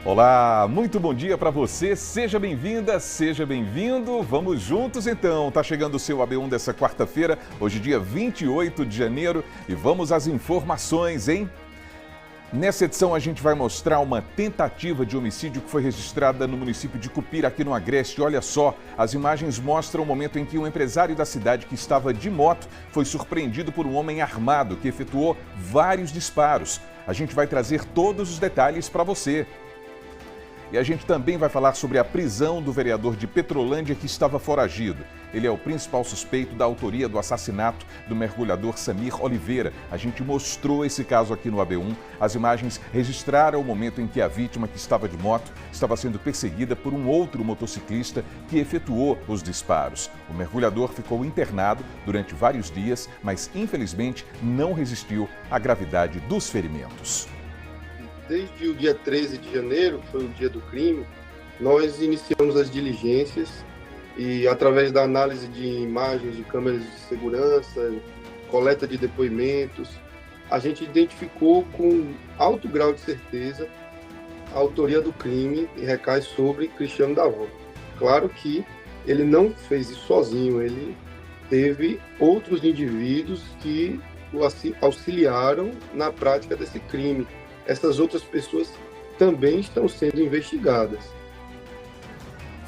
Olá, muito bom dia para você, seja bem-vinda, seja bem-vindo, vamos juntos então, tá chegando o seu AB1 dessa quarta-feira, hoje dia 28 de janeiro e vamos às informações, hein? Nessa edição a gente vai mostrar uma tentativa de homicídio que foi registrada no município de Cupira, aqui no Agreste. Olha só, as imagens mostram o momento em que um empresário da cidade que estava de moto foi surpreendido por um homem armado que efetuou vários disparos. A gente vai trazer todos os detalhes para você. E a gente também vai falar sobre a prisão do vereador de Petrolândia que estava foragido. Ele é o principal suspeito da autoria do assassinato do mergulhador Samir Oliveira. A gente mostrou esse caso aqui no AB1. As imagens registraram o momento em que a vítima, que estava de moto, estava sendo perseguida por um outro motociclista que efetuou os disparos. O mergulhador ficou internado durante vários dias, mas infelizmente não resistiu à gravidade dos ferimentos. Desde o dia 13 de janeiro, que foi o dia do crime, nós iniciamos as diligências e, através da análise de imagens de câmeras de segurança, coleta de depoimentos, a gente identificou com alto grau de certeza a autoria do crime e recai sobre Cristiano Davó. Claro que ele não fez isso sozinho, ele teve outros indivíduos que o auxiliaram na prática desse crime. Essas outras pessoas também estão sendo investigadas.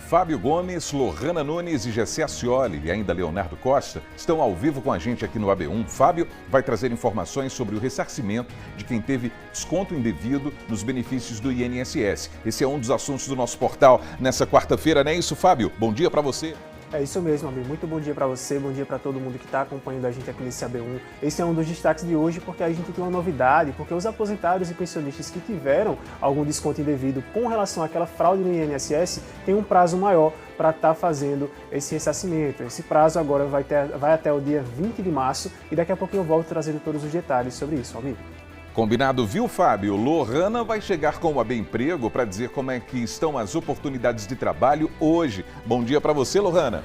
Fábio Gomes, Lohana Nunes e Gessé Ascioli e ainda Leonardo Costa estão ao vivo com a gente aqui no AB1. Fábio vai trazer informações sobre o ressarcimento de quem teve desconto indevido nos benefícios do INSS. Esse é um dos assuntos do nosso portal nessa quarta-feira, não é isso, Fábio? Bom dia para você. É isso mesmo, amigo. Muito bom dia para você, bom dia para todo mundo que está acompanhando a gente aqui nesse AB1. Esse é um dos destaques de hoje porque a gente tem uma novidade, porque os aposentados e pensionistas que tiveram algum desconto indevido com relação àquela fraude no INSS têm um prazo maior para estar fazendo esse ressarcimento. Esse prazo agora vai até o dia 20 de março e daqui a pouquinho eu volto trazendo todos os detalhes sobre isso, amigo. Combinado, viu, Fábio? Lohana vai chegar com o AB Emprego para dizer como é que estão as oportunidades de trabalho hoje. Bom dia para você, Lohana.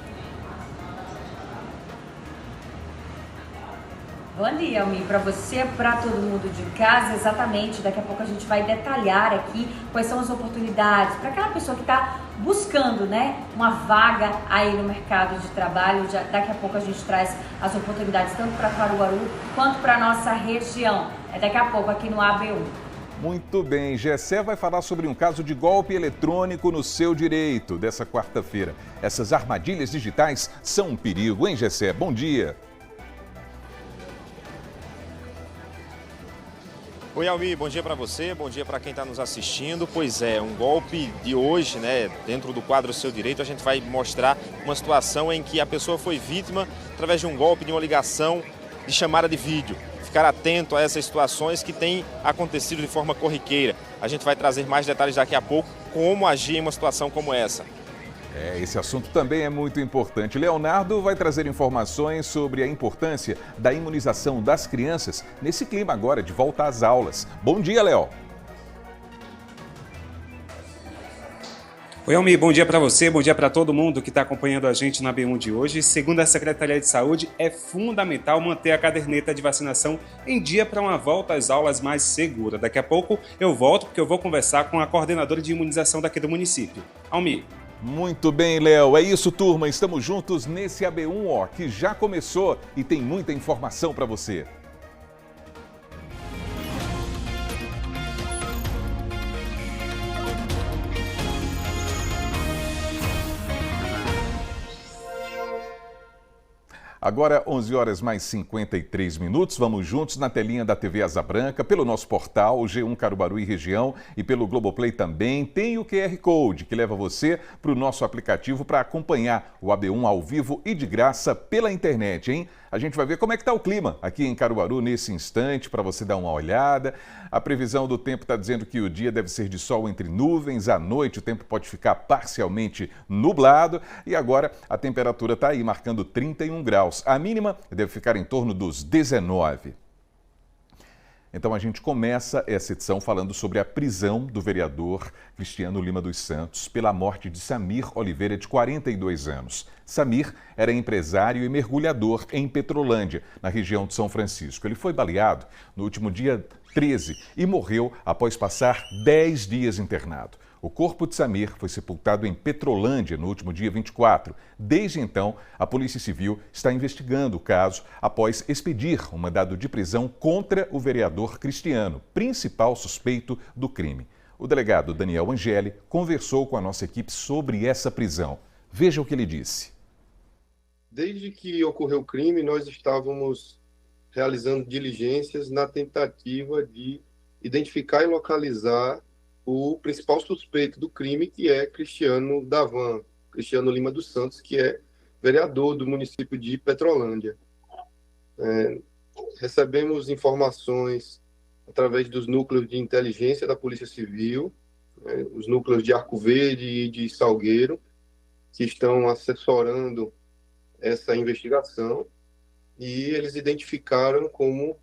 Bom dia, Almir, para você, para todo mundo de casa, exatamente. Daqui a pouco a gente vai detalhar aqui quais são as oportunidades para aquela pessoa que está buscando, né, uma vaga aí no mercado de trabalho. Daqui a pouco a gente traz as oportunidades tanto para Caruaru quanto para nossa região. É daqui a pouco aqui no AB1. Muito bem, Gessé vai falar sobre um caso de golpe eletrônico no seu direito dessa quarta-feira. Essas armadilhas digitais são um perigo, hein, Gessé? Bom dia. Oi, Almir, bom dia para você, bom dia para quem está nos assistindo. Pois é, um golpe de hoje, né, dentro do quadro Seu Direito, a gente vai mostrar uma situação em que a pessoa foi vítima através de um golpe, de uma ligação de chamada de vídeo. Ficar atento a essas situações que têm acontecido de forma corriqueira. A gente vai trazer mais detalhes daqui a pouco, como agir em uma situação como essa. Esse assunto também é muito importante. Leonardo vai trazer informações sobre a importância da imunização das crianças nesse clima agora de volta às aulas. Bom dia, Léo. Oi, Almir, bom dia para você, bom dia para todo mundo que está acompanhando a gente na AB1 de hoje. Segundo a Secretaria de Saúde, é fundamental manter a caderneta de vacinação em dia para uma volta às aulas mais segura. Daqui a pouco eu volto porque eu vou conversar com a coordenadora de imunização daqui do município. Almir. Muito bem, Léo. É isso, turma. Estamos juntos nesse AB1, que já começou e tem muita informação para você. Agora, 11 horas mais 53 minutos, vamos juntos na telinha da TV Asa Branca, pelo nosso portal, o G1 Caruaru e Região e pelo Globoplay também. Tem o QR Code que leva você para o nosso aplicativo para acompanhar o AB1 ao vivo e de graça pela internet, hein? A gente vai ver como é que está o clima aqui em Caruaru nesse instante, para você dar uma olhada. A previsão do tempo está dizendo que o dia deve ser de sol entre nuvens, à noite o tempo pode ficar parcialmente nublado e agora a temperatura está aí marcando 31 graus. A mínima deve ficar em torno dos 19. Então a gente começa essa edição falando sobre a prisão do vereador Cristiano Lima dos Santos pela morte de Samir Oliveira, de 42 anos. Samir era empresário e mergulhador em Petrolândia, na região de São Francisco. Ele foi baleado no último dia 13, e morreu após passar 10 dias internado. O corpo de Samir foi sepultado em Petrolândia no último dia 24. Desde então, a Polícia Civil está investigando o caso após expedir um mandado de prisão contra o vereador Cristiano, principal suspeito do crime. O delegado Daniel Angeli conversou com a nossa equipe sobre essa prisão. Veja o que ele disse. Desde que ocorreu o crime, nós estávamos realizando diligências na tentativa de identificar e localizar o principal suspeito do crime, que é Cristiano Davan, Cristiano Lima dos Santos, que é vereador do município de Petrolândia. Recebemos informações através dos núcleos de inteligência da Polícia Civil, os núcleos de Arco Verde e de Salgueiro, que estão assessorando essa investigação, e eles identificaram como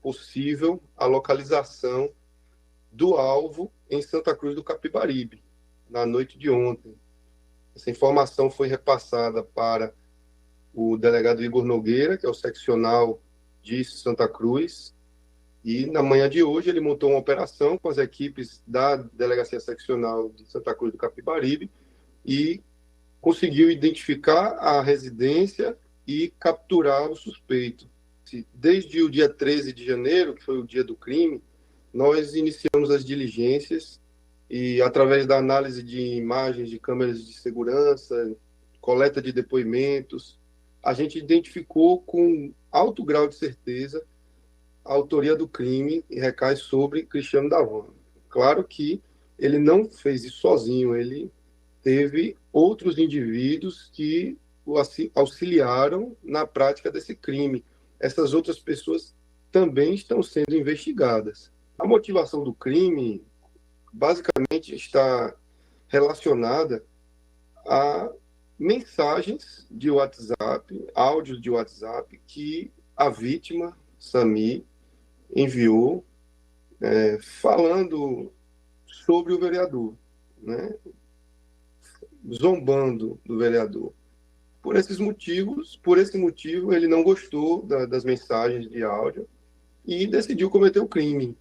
possível a localização do alvo em Santa Cruz do Capibaribe, na noite de ontem. Essa informação foi repassada para o delegado Igor Nogueira, que é o seccional de Santa Cruz, e na manhã de hoje ele montou uma operação com as equipes da Delegacia Seccional de Santa Cruz do Capibaribe e conseguiu identificar a residência e capturar o suspeito. Desde o dia 13 de janeiro, que foi o dia do crime, nós iniciamos as diligências e, através da análise de imagens de câmeras de segurança, coleta de depoimentos, a gente identificou com alto grau de certeza a autoria do crime e recai sobre Cristiano Davan. Claro que ele não fez isso sozinho, ele teve outros indivíduos que o auxiliaram na prática desse crime. Essas outras pessoas também estão sendo investigadas. A motivação do crime, basicamente, está relacionada a mensagens de WhatsApp, áudios de WhatsApp, que a vítima, Samir, enviou, falando sobre o vereador, né? Zombando do vereador. Por esse motivo, ele não gostou das mensagens de áudio e decidiu cometer o crime.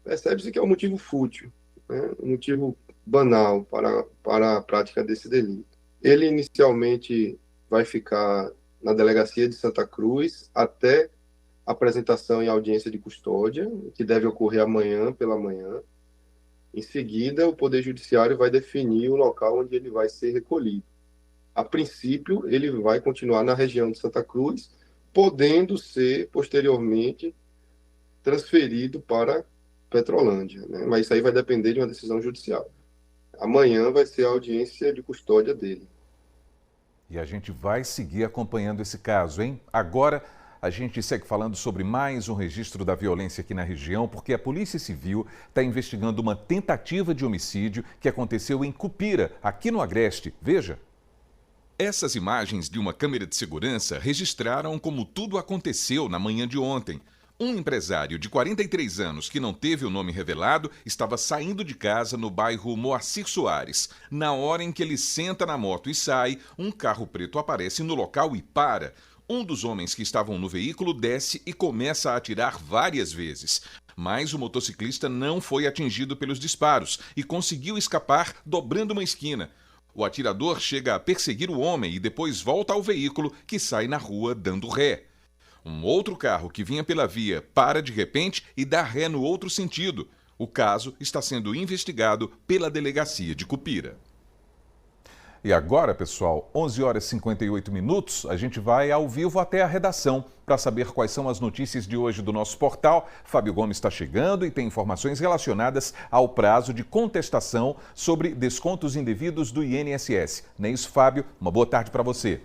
Percebe-se que é um motivo fútil, né? Um motivo banal para a prática desse delito. Ele inicialmente vai ficar na delegacia de Santa Cruz até a apresentação em audiência de custódia, que deve ocorrer amanhã pela manhã. Em seguida, o Poder Judiciário vai definir o local onde ele vai ser recolhido. A princípio, ele vai continuar na região de Santa Cruz, podendo ser, posteriormente, transferido para Petrolândia, né? Mas isso aí vai depender de uma decisão judicial. Amanhã vai ser a audiência de custódia dele. E a gente vai seguir acompanhando esse caso, hein? Agora, a gente segue falando sobre mais um registro da violência aqui na região, porque a Polícia Civil está investigando uma tentativa de homicídio que aconteceu em Cupira, aqui no Agreste. Veja. Essas imagens de uma câmera de segurança registraram como tudo aconteceu na manhã de ontem. Um empresário de 43 anos que não teve o nome revelado estava saindo de casa no bairro Moacir Soares. Na hora em que ele senta na moto e sai, um carro preto aparece no local e para. Um dos homens que estavam no veículo desce e começa a atirar várias vezes. Mas o motociclista não foi atingido pelos disparos e conseguiu escapar dobrando uma esquina. O atirador chega a perseguir o homem e depois volta ao veículo, que sai na rua dando ré. Um outro carro que vinha pela via para de repente e dá ré no outro sentido. O caso está sendo investigado pela delegacia de Cupira. E agora, pessoal, 11 horas e 58 minutos, a gente vai ao vivo até a redação para saber quais são as notícias de hoje do nosso portal. Fábio Gomes está chegando e tem informações relacionadas ao prazo de contestação sobre descontos indevidos do INSS. Não é isso, Fábio? Uma boa tarde para você.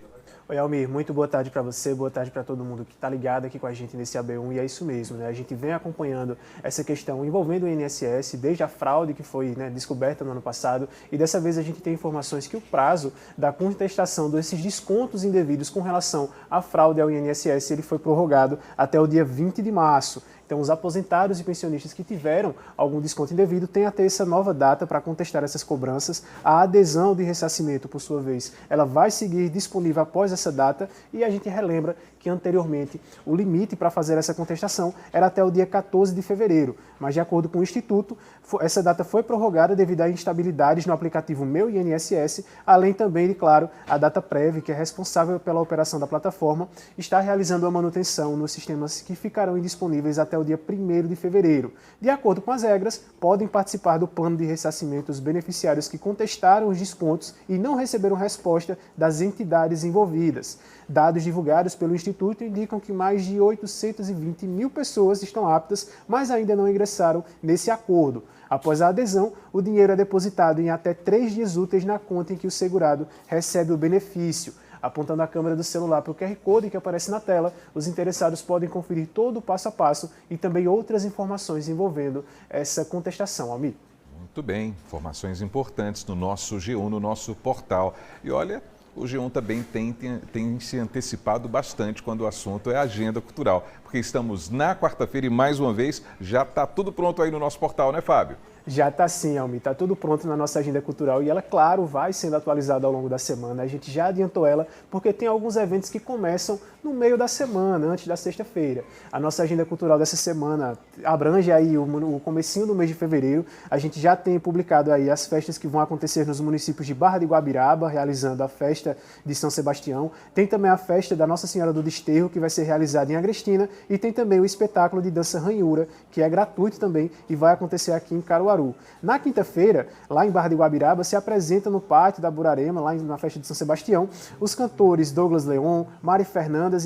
Oi, Almir, muito boa tarde para você, boa tarde para todo mundo que está ligado aqui com a gente nesse AB1, e é isso mesmo, né? A gente vem acompanhando essa questão envolvendo o INSS, desde a fraude que foi, né, descoberta no ano passado, e dessa vez a gente tem informações que o prazo da contestação desses descontos indevidos com relação à fraude ao INSS, ele foi prorrogado até o dia 20 de março. Então, os aposentados e pensionistas que tiveram algum desconto indevido têm a ter essa nova data para contestar essas cobranças. A adesão de ressarcimento, por sua vez, ela vai seguir disponível após essa data e a gente relembra que anteriormente o limite para fazer essa contestação era até o dia 14 de fevereiro, mas de acordo com o Instituto, essa data foi prorrogada devido a instabilidades no aplicativo Meu INSS, além também de, claro, a DataPrev, que é responsável pela operação da plataforma, está realizando a manutenção nos sistemas que ficarão indisponíveis até o dia 1º de fevereiro. De acordo com as regras, podem participar do plano de ressarcimento os beneficiários que contestaram os descontos e não receberam resposta das entidades envolvidas. Dados divulgados pelo Instituto indicam que mais de 820 mil pessoas estão aptas, mas ainda não ingressaram nesse acordo. Após a adesão, o dinheiro é depositado em até 3 dias úteis na conta em que o segurado recebe o benefício. Apontando a câmera do celular para o QR Code que aparece na tela, os interessados podem conferir todo o passo a passo e também outras informações envolvendo essa contestação, Almir. Muito bem, informações importantes no nosso G1, no nosso portal. E olha, o G1 também tem se antecipado bastante quando o assunto é agenda cultural, porque estamos na quarta-feira e, mais uma vez, já está tudo pronto aí no nosso portal, né, Fábio? Já está sim, Almir, está tudo pronto na nossa agenda cultural e ela, claro, vai sendo atualizada ao longo da semana. A gente já adiantou ela porque tem alguns eventos que começam no meio da semana, antes da sexta-feira. A nossa agenda cultural dessa semana abrange aí o comecinho do mês de fevereiro. A gente já tem publicado aí as festas que vão acontecer nos municípios de Barra de Guabiraba, realizando a festa de São Sebastião. Tem também a festa da Nossa Senhora do Desterro, que vai ser realizada em Agrestina, e tem também o espetáculo de dança ranhura, que é gratuito também e vai acontecer aqui em Caruaru. Na quinta-feira, lá em Barra de Guabiraba, se apresenta no pátio da Burarema, lá na festa de São Sebastião, os cantores Douglas Leon, Mari Fernandes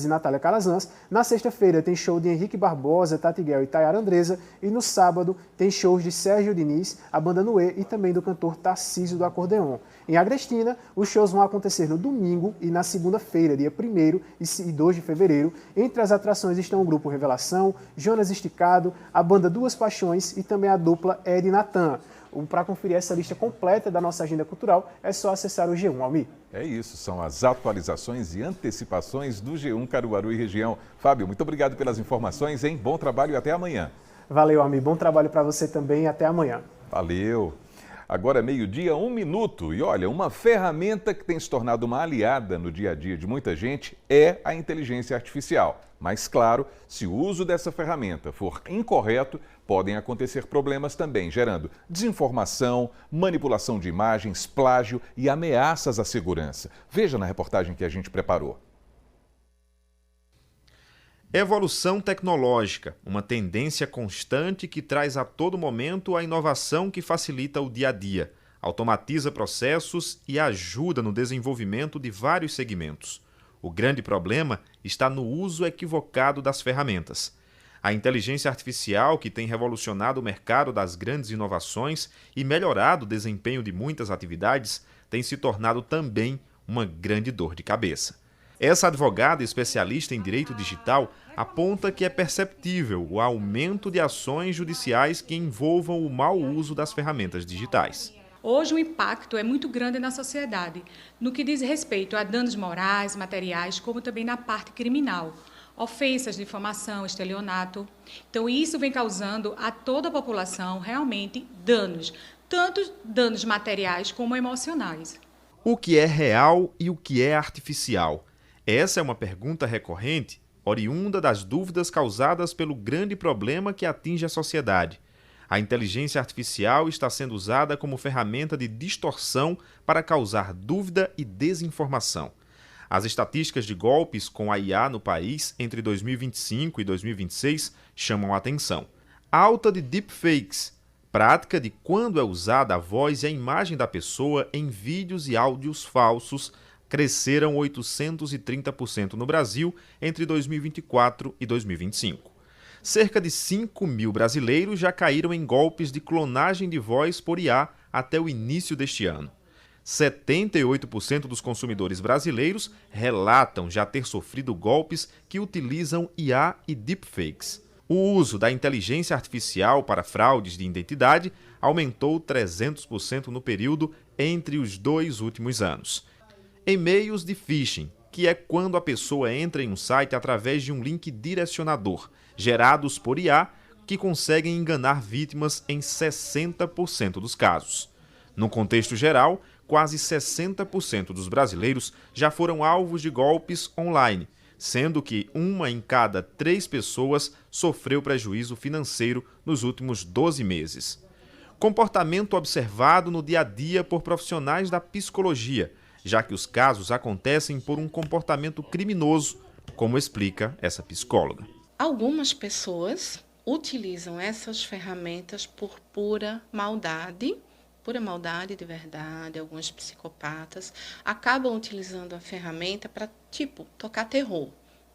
e Natália Calazans. Na sexta-feira tem show de Henrique Barbosa, Tati Guel e Tayara Andresa. E no sábado tem shows de Sérgio Diniz, a banda Noé e também do cantor Tarcísio do Acordeon. Em Agrestina, os shows vão acontecer no domingo e na segunda-feira, dia 1º e 2 de fevereiro. Entre as atrações estão o grupo Revelação, Jonas Esticado, a banda Duas Paixões e também a dupla Ed e Natan. Para conferir essa lista completa da nossa agenda cultural, é só acessar o G1, Almir. É isso, são as atualizações e antecipações do G1 Caruaru e região. Fábio, muito obrigado pelas informações, hein? Bom trabalho e até amanhã. Valeu, Almir. Bom trabalho para você também e até amanhã. Valeu. Agora é meio-dia, 1 minuto. E olha, uma ferramenta que tem se tornado uma aliada no dia a dia de muita gente é a inteligência artificial. Mas, claro, se o uso dessa ferramenta for incorreto, podem acontecer problemas também, gerando desinformação, manipulação de imagens, plágio e ameaças à segurança. Veja na reportagem que a gente preparou. Evolução tecnológica, uma tendência constante que traz a todo momento a inovação que facilita o dia a dia, automatiza processos e ajuda no desenvolvimento de vários segmentos. O grande problema está no uso equivocado das ferramentas. A inteligência artificial, que tem revolucionado o mercado das grandes inovações e melhorado o desempenho de muitas atividades, tem se tornado também uma grande dor de cabeça. Essa advogada especialista em direito digital aponta que é perceptível o aumento de ações judiciais que envolvam o mau uso das ferramentas digitais. Hoje o impacto é muito grande na sociedade, no que diz respeito a danos morais, materiais, como também na parte criminal, ofensas, difamação, estelionato. Então isso vem causando a toda a população realmente danos, tanto danos materiais como emocionais. O que é real e o que é artificial? Essa é uma pergunta recorrente, oriunda das dúvidas causadas pelo grande problema que atinge a sociedade. A inteligência artificial está sendo usada como ferramenta de distorção para causar dúvida e desinformação. As estatísticas de golpes com a IA no país entre 2025 e 2026 chamam a atenção. Alta de deepfakes, prática de quando é usada a voz e a imagem da pessoa em vídeos e áudios falsos, cresceram 830% no Brasil entre 2024 e 2025. Cerca de 5 mil brasileiros já caíram em golpes de clonagem de voz por IA até o início deste ano. 78% dos consumidores brasileiros relatam já ter sofrido golpes que utilizam IA e deepfakes. O uso da inteligência artificial para fraudes de identidade aumentou 300% no período entre os 2 últimos anos. E-mails de phishing, que é quando a pessoa entra em um site através de um link direcionador, gerados por IA, que conseguem enganar vítimas em 60% dos casos. No contexto geral, quase 60% dos brasileiros já foram alvos de golpes online, sendo que 1 em cada 3 pessoas sofreu prejuízo financeiro nos últimos 12 meses. Comportamento observado no dia a dia por profissionais da psicologia, já que os casos acontecem por um comportamento criminoso, como explica essa psicóloga. Algumas pessoas utilizam essas ferramentas por pura maldade de verdade. Alguns psicopatas acabam utilizando a ferramenta para, tocar terror,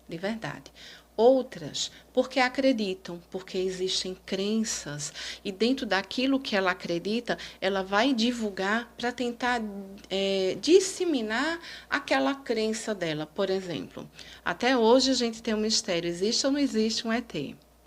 de verdade. Outras, porque acreditam, porque existem crenças e dentro daquilo que ela acredita, ela vai divulgar para tentar disseminar aquela crença dela. Por exemplo, até hoje a gente tem um mistério, existe ou não existe um ET?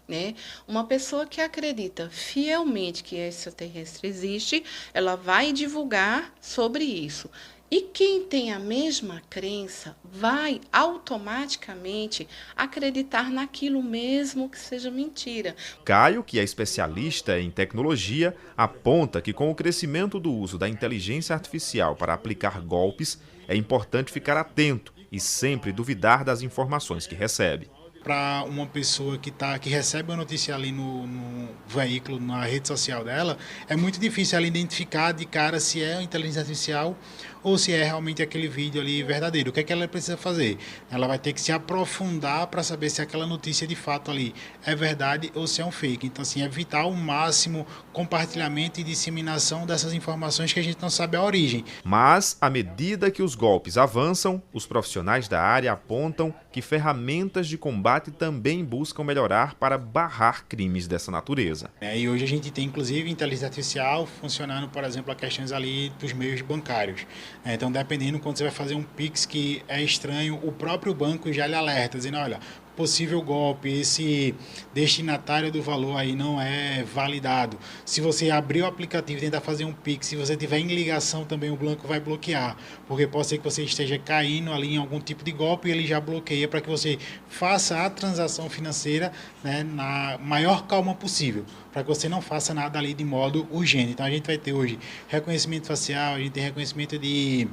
Né? Uma pessoa que acredita fielmente que esse extraterrestre existe, ela vai divulgar sobre isso. E quem tem a mesma crença vai automaticamente acreditar naquilo mesmo que seja mentira. Caio, que é especialista em tecnologia, aponta que com o crescimento do uso da inteligência artificial para aplicar golpes, é importante ficar atento e sempre duvidar das informações que recebe. Para uma pessoa que recebe a notícia ali no veículo, na rede social dela, é muito difícil ela identificar de cara se é inteligência artificial ou se é realmente aquele vídeo ali verdadeiro. O que é que ela precisa fazer? Ela vai ter que se aprofundar para saber se aquela notícia de fato ali é verdade ou se é um fake. Então, assim, evitar ao máximo compartilhamento e disseminação dessas informações que a gente não sabe a origem. Mas, à medida que os golpes avançam, os profissionais da área apontam que ferramentas de combate também buscam melhorar para barrar crimes dessa natureza. E hoje a gente tem, inclusive, inteligência artificial funcionando, por exemplo, a questões ali dos meios bancários. Então, dependendo, quando você vai fazer um Pix que é estranho, o próprio banco já lhe alerta, dizendo, olha, possível golpe, esse destinatário do valor aí não é validado. Se você abrir o aplicativo e tentar fazer um Pix, se você tiver em ligação também, o banco vai bloquear, porque pode ser que você esteja caindo ali em algum tipo de golpe e ele já bloqueia para que você faça a transação financeira, né, na maior calma possível, para que você não faça nada ali de modo urgente. Então a gente vai ter hoje reconhecimento facial, a gente tem reconhecimento de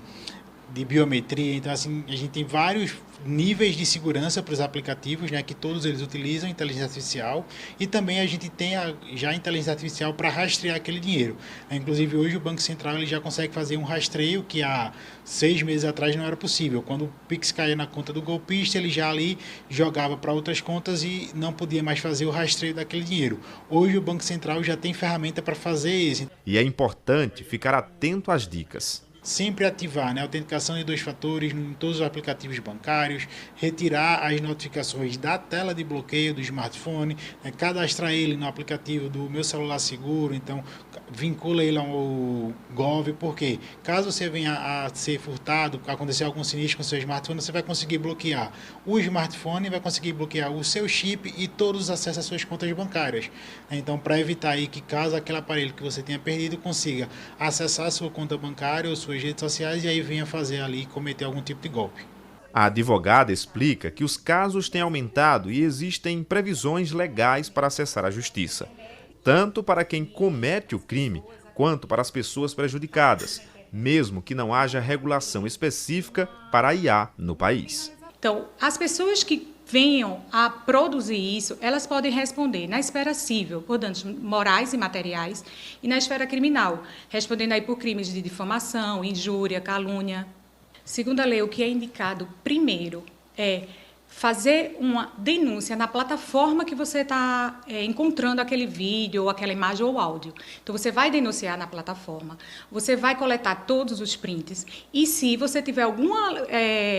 biometria, então assim, a gente tem vários níveis de segurança para os aplicativos, né, que todos eles utilizam inteligência artificial, e também a gente tem já a inteligência artificial para rastrear aquele dinheiro. Inclusive hoje o Banco Central ele já consegue fazer um rastreio que há 6 meses atrás não era possível. Quando o Pix caía na conta do golpista, ele já ali jogava para outras contas e não podia mais fazer o rastreio daquele dinheiro. Hoje o Banco Central já tem ferramenta para fazer isso. E é importante ficar atento às dicas. Sempre ativar, né, a autenticação de 2 fatores em todos os aplicativos bancários, retirar as notificações da tela de bloqueio do smartphone, né, cadastrar ele no aplicativo do Meu Celular Seguro, então vincula ele ao Gov, porque caso você venha a ser furtado, acontecer algum sinistro com o seu smartphone, você vai conseguir bloquear o smartphone, vai conseguir bloquear o seu chip e todos os acessos às suas contas bancárias. Então, para evitar aí que caso aquele aparelho que você tenha perdido consiga acessar a sua conta bancária ou suas redes sociais e aí venha fazer ali cometer algum tipo de golpe. A advogada explica que os casos têm aumentado e existem previsões legais para acessar a justiça, tanto para quem comete o crime quanto para as pessoas prejudicadas, mesmo que não haja regulação específica para a IA no país. Então, as pessoas que venham a produzir isso, elas podem responder na esfera civil por danos morais e materiais e na esfera criminal, respondendo aí por crimes de difamação, injúria, calúnia. Segundo a lei, o que é indicado primeiro é fazer uma denúncia na plataforma que você está encontrando aquele vídeo, ou aquela imagem ou áudio. Então, você vai denunciar na plataforma, você vai coletar todos os prints e, se você tiver alguma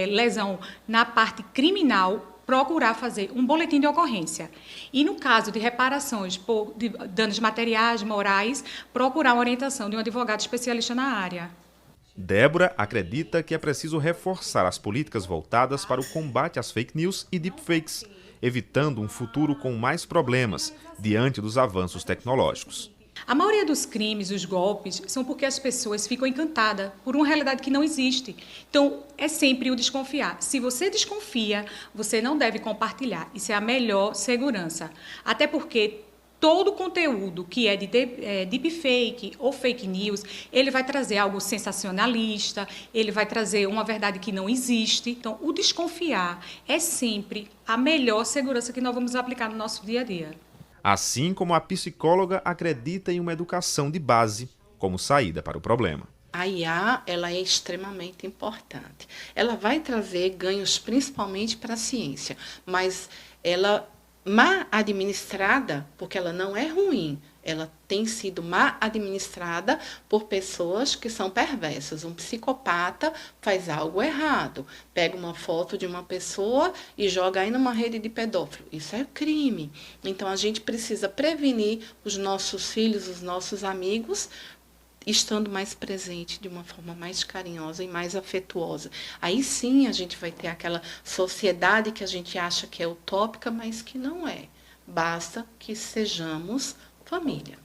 lesão na parte criminal, procurar fazer um boletim de ocorrência. E, no caso de reparações por danos materiais, morais, procurar uma orientação de um advogado especialista na área. Débora acredita que é preciso reforçar as políticas voltadas para o combate às fake news e deepfakes, evitando um futuro com mais problemas diante dos avanços tecnológicos. A maioria dos crimes, os golpes, são porque as pessoas ficam encantadas por uma realidade que não existe. Então, é sempre o desconfiar. Se você desconfia, você não deve compartilhar. Isso é a melhor segurança. Até porque todo conteúdo que é de deepfake ou fake news, ele vai trazer algo sensacionalista, ele vai trazer uma verdade que não existe. Então, o desconfiar é sempre a melhor segurança que nós vamos aplicar no nosso dia a dia. Assim como a psicóloga acredita em uma educação de base como saída para o problema. A IA, ela é extremamente importante. Ela vai trazer ganhos principalmente para a ciência, mas ela mal administrada, porque ela não é ruim, ela tem sido mal administrada por pessoas que são perversas. Um psicopata faz algo errado, pega uma foto de uma pessoa e joga aí numa rede de pedófilo. Isso é crime. Então, a gente precisa prevenir os nossos filhos, os nossos amigos, estando mais presente de uma forma mais carinhosa e mais afetuosa. Aí sim a gente vai ter aquela sociedade que a gente acha que é utópica, mas que não é. Basta que sejamos família.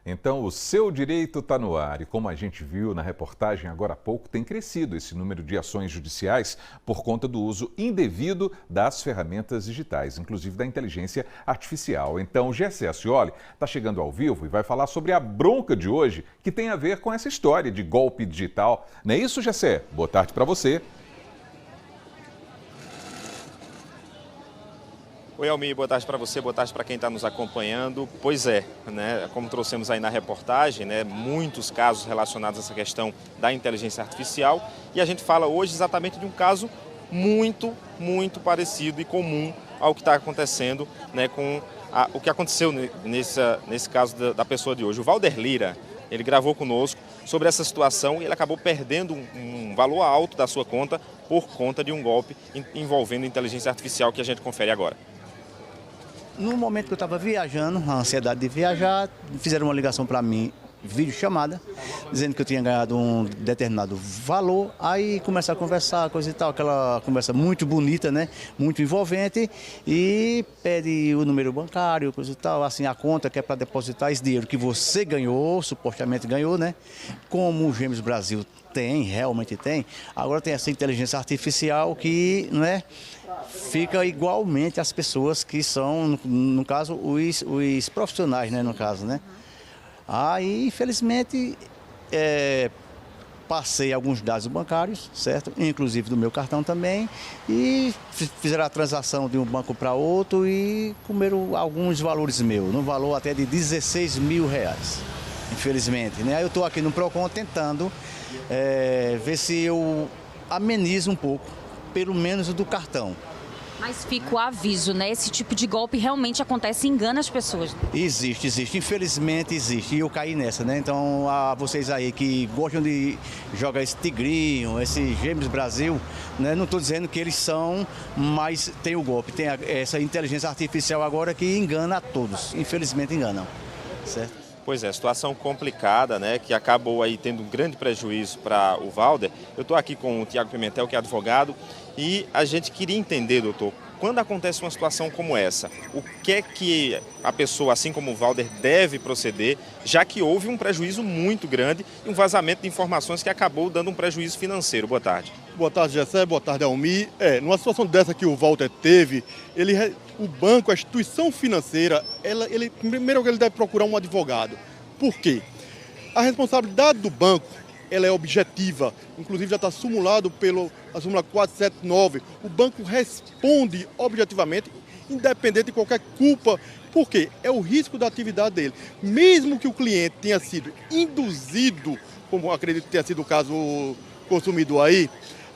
Então, o seu direito está no ar e, como a gente viu na reportagem agora há pouco, tem crescido esse número de ações judiciais por conta do uso indevido das ferramentas digitais, inclusive da inteligência artificial. Então, o Gessé Ascioli está chegando ao vivo e vai falar sobre a bronca de hoje, que tem a ver com essa história de golpe digital. Não é isso, Gessé? Boa tarde para você. Oi, Almir, boa tarde para você, boa tarde para quem está nos acompanhando. Pois é, né, como trouxemos aí na reportagem, né, muitos casos relacionados a essa questão da inteligência artificial, e a gente fala hoje exatamente de um caso muito parecido e comum ao que está acontecendo, né, com o que aconteceu nesse caso da pessoa de hoje. O Valder Lira, ele gravou conosco sobre essa situação e ele acabou perdendo um valor alto da sua conta por conta de um golpe envolvendo inteligência artificial que a gente confere agora. No momento que eu estava viajando, a ansiedade de viajar, fizeram uma ligação para mim, videochamada, dizendo que eu tinha ganhado um determinado valor, aí começaram a conversar, coisa e tal, aquela conversa muito bonita, né, muito envolvente, e pede o número bancário, coisa e tal, assim, a conta que é para depositar esse dinheiro que você ganhou, supostamente ganhou, né, como o Gêmeos Brasil tem, realmente tem, agora tem essa inteligência artificial que, não é, fica igualmente às pessoas que são, no caso, os profissionais, né, no caso, né. Aí, infelizmente, passei alguns dados bancários, certo? Inclusive do meu cartão também, e fizeram a transação de um banco para outro e comeram alguns valores meus, no valor até de 16 mil reais, infelizmente, né. Aí eu estou aqui no Procon tentando ver se eu amenizo um pouco, pelo menos o do cartão. Mas fica o aviso, né? Esse tipo de golpe realmente acontece e engana as pessoas. Existe, infelizmente existe, e eu caí nessa, né? Então, a vocês aí que gostam de jogar esse tigrinho, esse Gêmeos Brasil, né? Não estou dizendo que eles são, mas tem o golpe, tem essa inteligência artificial agora que engana a todos, infelizmente enganam, certo? Pois é, situação complicada, né, que acabou aí tendo um grande prejuízo para o Valder. Eu estou aqui com o Tiago Pimentel, que é advogado, e a gente queria entender, doutor, quando acontece uma situação como essa, o que é que a pessoa, assim como o Valder, deve proceder, já que houve um prejuízo muito grande e um vazamento de informações que acabou dando um prejuízo financeiro. Boa tarde. Boa tarde, Gessé. Boa tarde, Almir. Numa situação dessa que o Valder teve, o banco, a instituição financeira, primeiro ele deve procurar um advogado. Por quê? A responsabilidade do banco, ela é objetiva, inclusive já está simulado a súmula 479. O banco responde objetivamente, independente de qualquer culpa. Por quê? É o risco da atividade dele. Mesmo que o cliente tenha sido induzido, como acredito que tenha sido o caso consumidor aí,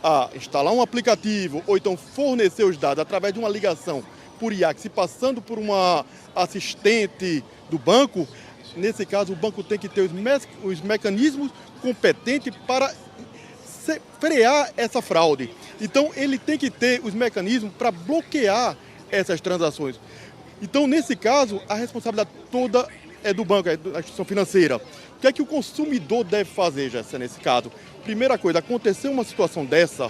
a instalar um aplicativo ou então fornecer os dados através de uma ligação por IA, se passando por uma assistente do banco, nesse caso o banco tem que ter os mecanismos competentes para frear essa fraude. Então ele tem que ter os mecanismos para bloquear essas transações. Então nesse caso a responsabilidade toda é do banco, é da instituição financeira. O que é que o consumidor deve fazer, Jéssica, nesse caso? Primeira coisa, aconteceu uma situação dessa,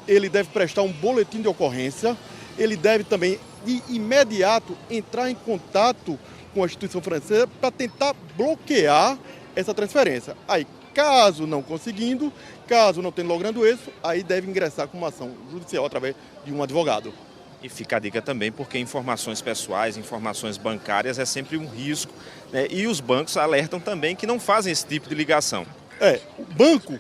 ele deve prestar um boletim de ocorrência, ele deve também, de imediato, entrar em contato com a instituição financeira para tentar bloquear essa transferência. Aí, caso não conseguindo, caso não tenha logrando isso, aí deve ingressar com uma ação judicial através de um advogado. E fica a dica também, porque informações pessoais, informações bancárias é sempre um risco, né? E os bancos alertam também que não fazem esse tipo de ligação. O banco,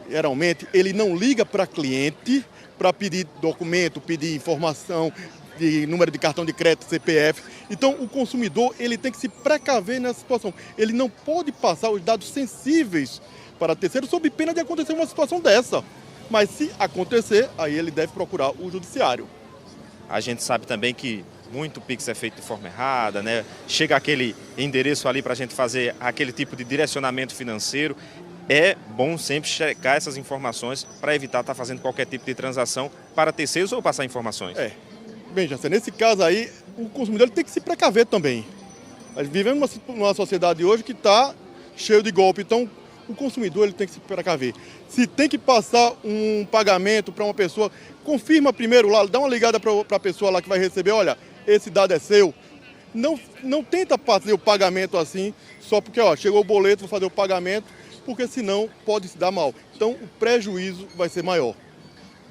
geralmente, ele não liga para cliente para pedir documento, pedir informação de número de cartão de crédito, CPF. Então, o consumidor ele tem que se precaver nessa situação. Ele não pode passar os dados sensíveis para terceiros sob pena de acontecer uma situação dessa. Mas se acontecer, aí ele deve procurar o judiciário. A gente sabe também que muito Pix é feito de forma errada, né? Chega aquele endereço ali para a gente fazer aquele tipo de direcionamento financeiro. É bom sempre checar essas informações para evitar estar fazendo qualquer tipo de transação para terceiros ou passar informações. Bem, Jacé, nesse caso aí, o consumidor tem que se precaver também. Nós vivemos numa sociedade hoje que está cheio de golpe, então o consumidor ele tem que se precaver. Se tem que passar um pagamento para uma pessoa, confirma primeiro lá, dá uma ligada para a pessoa lá que vai receber, olha, esse dado é seu. Não tenta fazer o pagamento assim, só porque chegou o boleto, vou fazer o pagamento, porque senão pode se dar mal. Então o prejuízo vai ser maior.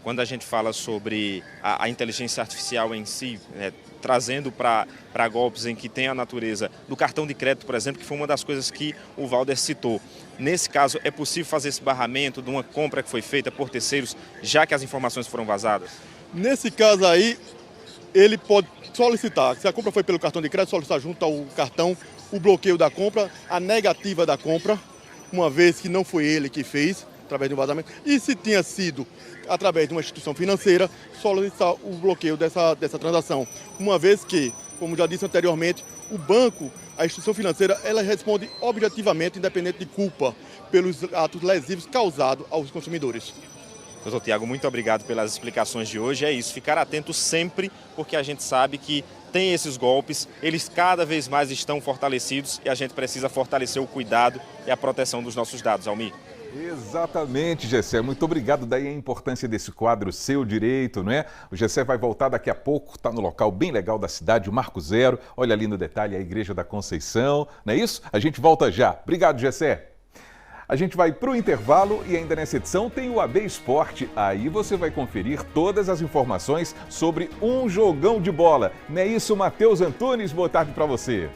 Quando a gente fala sobre a inteligência artificial em si, né, trazendo para golpes em que tem a natureza do cartão de crédito, por exemplo, que foi uma das coisas que o Valder citou. Nesse caso, é possível fazer esse barramento de uma compra que foi feita por terceiros, já que as informações foram vazadas? Nesse caso aí, ele pode solicitar, se a compra foi pelo cartão de crédito, solicitar junto ao cartão o bloqueio da compra, a negativa da compra, uma vez que não foi ele que fez, através de um vazamento. E se tinha sido através de uma instituição financeira, solicitar o bloqueio dessa transação. Uma vez que, como já disse anteriormente, o banco, a instituição financeira, ela responde objetivamente, independente de culpa, pelos atos lesivos causados aos consumidores. Doutor Tiago, muito obrigado pelas explicações de hoje. É isso, ficar atento sempre, porque a gente sabe que tem esses golpes, eles cada vez mais estão fortalecidos e a gente precisa fortalecer o cuidado e a proteção dos nossos dados, Almir. Exatamente, Gessé. Muito obrigado. Daí a importância desse quadro Seu Direito, não é? O Gessé vai voltar daqui a pouco, está no local bem legal da cidade, o Marco Zero. Olha ali no detalhe a Igreja da Conceição, não é isso? A gente volta já. Obrigado, Gessé. A gente vai para o intervalo e ainda nessa edição tem o AB Esporte. Aí você vai conferir todas as informações sobre um jogão de bola. Não é isso, Matheus Antunes? Boa tarde para você.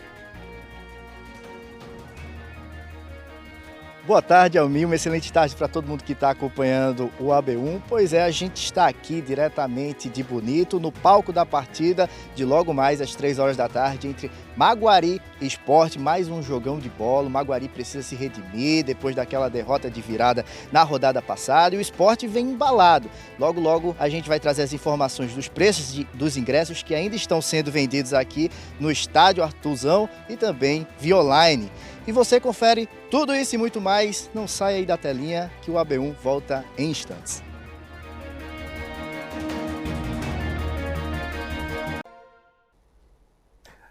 Boa tarde, Almir. Uma excelente tarde para todo mundo que está acompanhando o AB1. Pois é, a gente está aqui diretamente de Bonito, no palco da partida de logo mais às 3 horas da tarde entre Maguari e Sport, mais um jogão de bola. O Maguari precisa se redimir depois daquela derrota de virada na rodada passada e o Sport vem embalado. Logo, logo a gente vai trazer as informações dos preços dos ingressos que ainda estão sendo vendidos aqui no Estádio Arthurzão e também via online. E você confere tudo isso e muito mais. Não saia aí da telinha que o AB1 volta em instantes.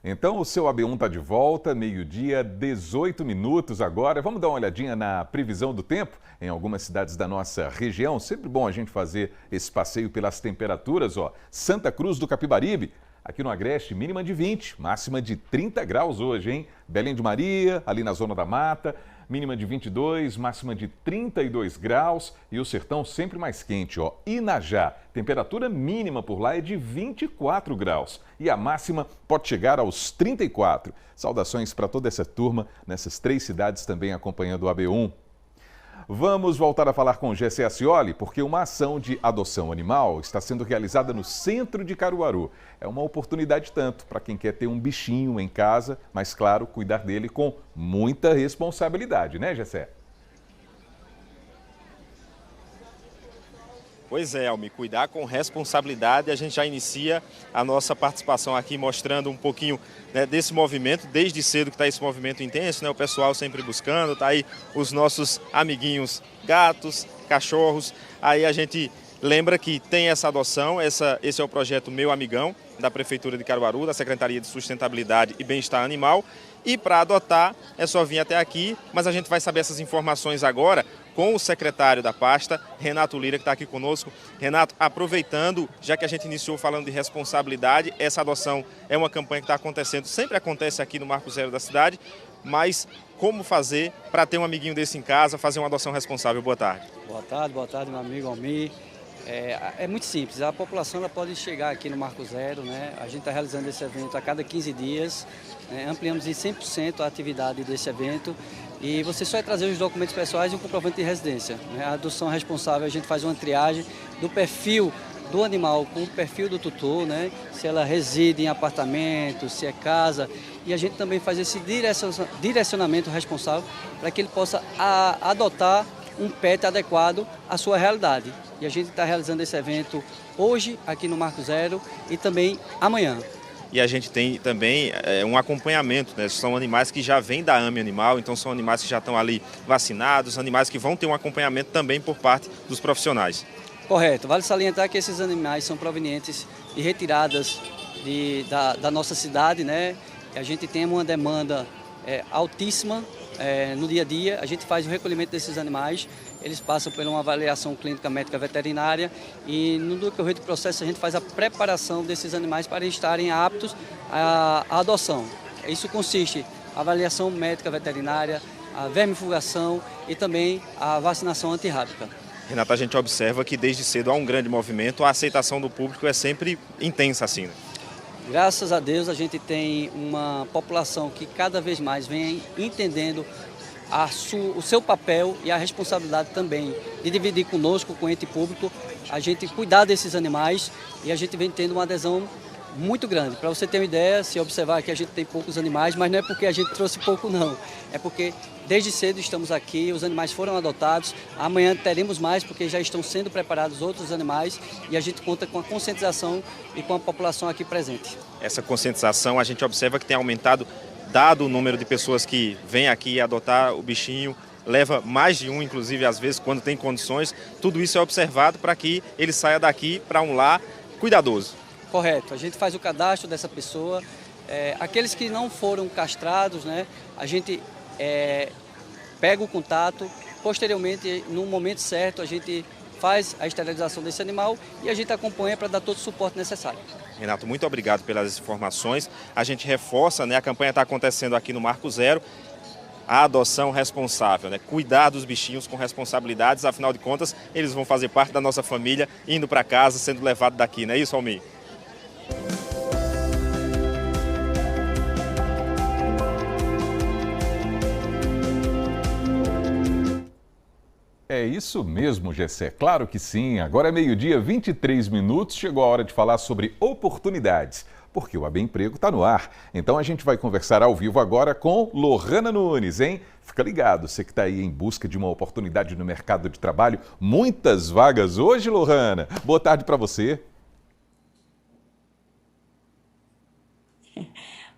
Então o seu AB1 está de volta, meio-dia, 18 minutos agora. Vamos dar uma olhadinha na previsão do tempo em algumas cidades da nossa região. Sempre bom a gente fazer esse passeio pelas temperaturas. Santa Cruz do Capibaribe. Aqui no Agreste, mínima de 20, máxima de 30 graus hoje, hein? Belém de Maria, ali na Zona da Mata, mínima de 22, máxima de 32 graus. E o Sertão sempre mais quente, Inajá, temperatura mínima por lá é de 24 graus. E a máxima pode chegar aos 34. Saudações para toda essa turma nessas 3 cidades também acompanhando o AB1. Vamos voltar a falar com o Gessé Ascioli, porque uma ação de adoção animal está sendo realizada no centro de Caruaru. É uma oportunidade tanto para quem quer ter um bichinho em casa, mas claro, cuidar dele com muita responsabilidade, né, Gessé? Pois é, Almir, cuidar com responsabilidade. A gente já inicia a nossa participação aqui mostrando um pouquinho, né, desse movimento, desde cedo que está esse movimento intenso, né? O pessoal sempre buscando, tá aí os nossos amiguinhos gatos, cachorros. Aí a gente lembra que tem essa adoção, esse é o projeto Meu Amigão, da Prefeitura de Caruaru, da Secretaria de Sustentabilidade e Bem-Estar Animal. E para adotar é só vir até aqui, mas a gente vai saber essas informações agora com o secretário da pasta, Renato Lira, que está aqui conosco. Renato, aproveitando, já que a gente iniciou falando de responsabilidade, essa adoção é uma campanha que está acontecendo, sempre acontece aqui no Marco Zero da cidade, mas como fazer para ter um amiguinho desse em casa, fazer uma adoção responsável? Boa tarde. Boa tarde, meu amigo Almir. É muito simples, a população ela pode chegar aqui no Marco Zero, né? A gente está realizando esse evento a cada 15 dias, né? Ampliamos em 100% a atividade desse evento e você só vai trazer os documentos pessoais e um comprovante de residência, né? A adoção responsável, a gente faz uma triagem do perfil do animal com o perfil do tutor, né? Se ela reside em apartamento, se é casa, e a gente também faz esse direcionamento responsável para que ele possa adotar um pet adequado à sua realidade. E a gente está realizando esse evento hoje aqui no Marco Zero e também amanhã. E a gente tem também um acompanhamento, né? São animais que já vêm da AME Animal, então são animais que já estão ali vacinados, animais que vão ter um acompanhamento também por parte dos profissionais. Correto. Vale salientar que esses animais são provenientes de retiradas da nossa cidade, né? A gente tem uma demanda altíssima no dia a dia. A gente faz o recolhimento desses animais, eles passam por uma avaliação clínica médica veterinária e no decorrer do processo a gente faz a preparação desses animais para estarem aptos à adoção. Isso consiste em avaliação médica veterinária, a vermifugação e também a vacinação antirrábica. Renata, a gente observa que desde cedo há um grande movimento, a aceitação do público é sempre intensa assim, né? Graças a Deus a gente tem uma população que cada vez mais vem entendendo o seu papel e a responsabilidade também de dividir conosco, com o ente público, a gente cuidar desses animais e a gente vem tendo uma adesão muito grande. Para você ter uma ideia, se observar que a gente tem poucos animais, mas não é porque a gente trouxe pouco não, é porque desde cedo estamos aqui, os animais foram adotados, amanhã teremos mais porque já estão sendo preparados outros animais e a gente conta com a conscientização e com a população aqui presente. Essa conscientização a gente observa que tem aumentado, dado o número de pessoas que vêm aqui adotar o bichinho, leva mais de um, inclusive às vezes quando tem condições, tudo isso é observado para que ele saia daqui para um lar cuidadoso. Correto, a gente faz o cadastro dessa pessoa, aqueles que não foram castrados, né, a gente pega o contato, posteriormente, no momento certo, a gente faz a esterilização desse animal e a gente acompanha para dar todo o suporte necessário. Renato, muito obrigado pelas informações. A gente reforça, né, a campanha está acontecendo aqui no Marco Zero, a adoção responsável, né, cuidar dos bichinhos com responsabilidades, afinal de contas, eles vão fazer parte da nossa família, indo para casa, sendo levado daqui, não é isso, Almir? É isso mesmo, Gessé. Claro que sim. Agora é meio-dia, 23 minutos. Chegou a hora de falar sobre oportunidades, porque o AB Emprego está no ar. Então a gente vai conversar ao vivo agora com Lohana Nunes, hein? Fica ligado, você que está aí em busca de uma oportunidade no mercado de trabalho. Muitas vagas hoje, Lohana. Boa tarde para você.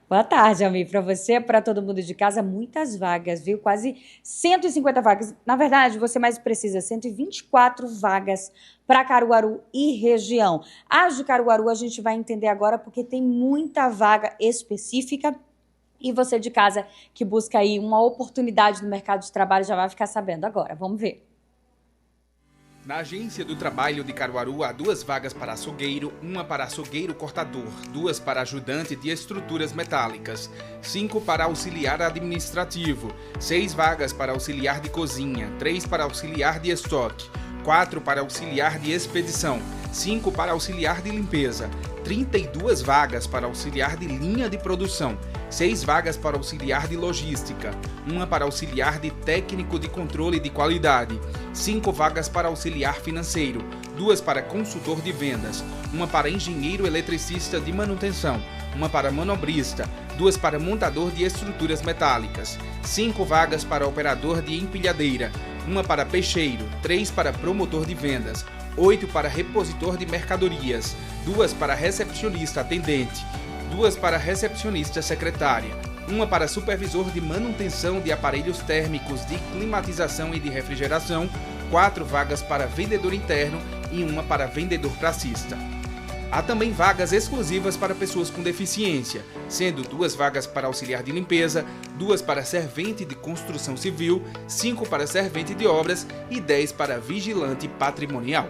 Boa tarde, Almir. Para você, para todo mundo de casa, muitas vagas, viu? Quase 150 vagas. Na verdade, você mais precisa, 124 vagas para Caruaru e região. As de Caruaru a gente vai entender agora porque tem muita vaga específica e você de casa que busca aí uma oportunidade no mercado de trabalho já vai ficar sabendo agora. Vamos ver. Na Agência do Trabalho de Caruaru há 2 vagas para açougueiro, 1 para açougueiro cortador, 2 para ajudante de estruturas metálicas, 5 para auxiliar administrativo, 6 vagas para auxiliar de cozinha, 3 para auxiliar de estoque, 4 para auxiliar de expedição, 5 para auxiliar de limpeza, 32 vagas para auxiliar de linha de produção, 6 vagas para auxiliar de logística, 1 para auxiliar de técnico de controle de qualidade, 5 vagas para auxiliar financeiro, 2 para consultor de vendas, 1 para engenheiro eletricista de manutenção, 1 para manobrista, 2 para montador de estruturas metálicas, 5 vagas para operador de empilhadeira, 1 para peixeiro, 3 para promotor de vendas, 8 para repositor de mercadorias, 2 para recepcionista atendente, 2 para recepcionista secretária, 1 para supervisor de manutenção de aparelhos térmicos de climatização e de refrigeração, 4 vagas para vendedor interno e 1 para vendedor pracista. Há também vagas exclusivas para pessoas com deficiência, sendo 2 vagas para auxiliar de limpeza, 2 para servente de construção civil, 5 para servente de obras e 10 para vigilante patrimonial.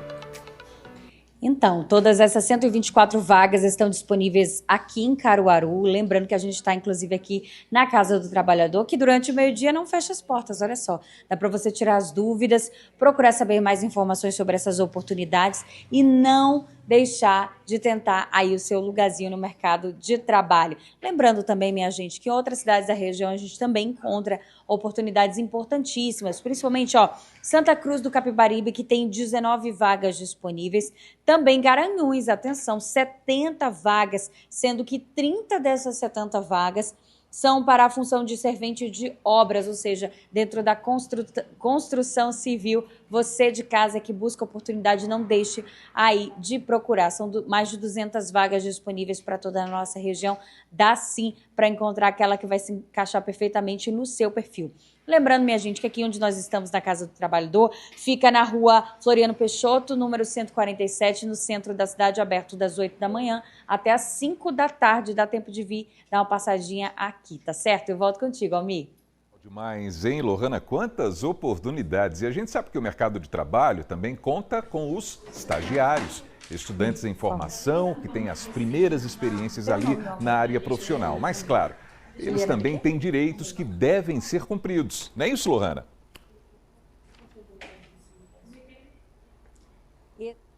Então, todas essas 124 vagas estão disponíveis aqui em Caruaru. Lembrando que a gente está, inclusive, aqui na Casa do Trabalhador, que durante o meio-dia não fecha as portas, olha só. Dá para você tirar as dúvidas, procurar saber mais informações sobre essas oportunidades e não deixar de tentar aí o seu lugarzinho no mercado de trabalho. Lembrando também, minha gente, que em outras cidades da região a gente também encontra oportunidades importantíssimas, principalmente, Santa Cruz do Capibaribe, que tem 19 vagas disponíveis, também Garanhuns, atenção, 70 vagas, sendo que 30 dessas 70 vagas são para a função de servente de obras, ou seja, dentro da construção civil. Você de casa que busca oportunidade, não deixe aí de procurar. São mais de 200 vagas disponíveis para toda a nossa região. Dá sim para encontrar aquela que vai se encaixar perfeitamente no seu perfil. Lembrando, minha gente, que aqui onde nós estamos, na Casa do Trabalhador, fica na rua Floriano Peixoto, número 147, no centro da cidade, aberto das 8 da manhã até as 5 da tarde. Dá tempo de vir dar uma passadinha aqui, tá certo? Eu volto contigo, Almir. Demais, hein, Lohana? Quantas oportunidades! E a gente sabe que o mercado de trabalho também conta com os estagiários, estudantes em formação, que têm as primeiras experiências ali na área profissional. Mas, claro, eles também têm direitos que devem ser cumpridos. Não é isso, Lohana?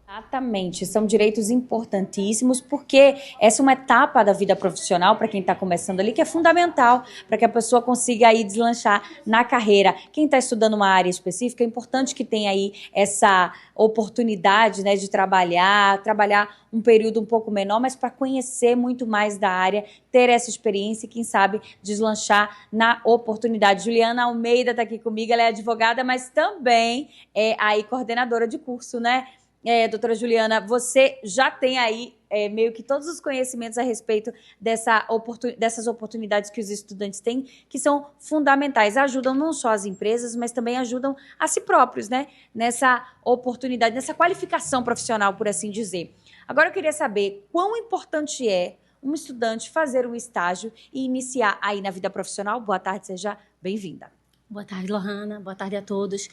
Exatamente, são direitos importantíssimos, porque essa é uma etapa da vida profissional para quem está começando ali, que é fundamental para que a pessoa consiga aí deslanchar na carreira. Quem está estudando uma área específica, é importante que tenha aí essa oportunidade, né, de trabalhar um período um pouco menor, mas para conhecer muito mais da área, ter essa experiência e, quem sabe, deslanchar na oportunidade. Juliana Almeida está aqui comigo, ela é advogada, mas também é aí coordenadora de curso, né? Doutora Juliana, você já tem aí meio que todos os conhecimentos a respeito dessas oportunidades que os estudantes têm, que são fundamentais. Ajudam não só as empresas, mas também ajudam a si próprios, né? Nessa oportunidade, nessa qualificação profissional, por assim dizer. Agora eu queria saber quão importante é um estudante fazer um estágio e iniciar aí na vida profissional. Boa tarde, seja bem-vinda. Boa tarde, Lohana. Boa tarde a todos.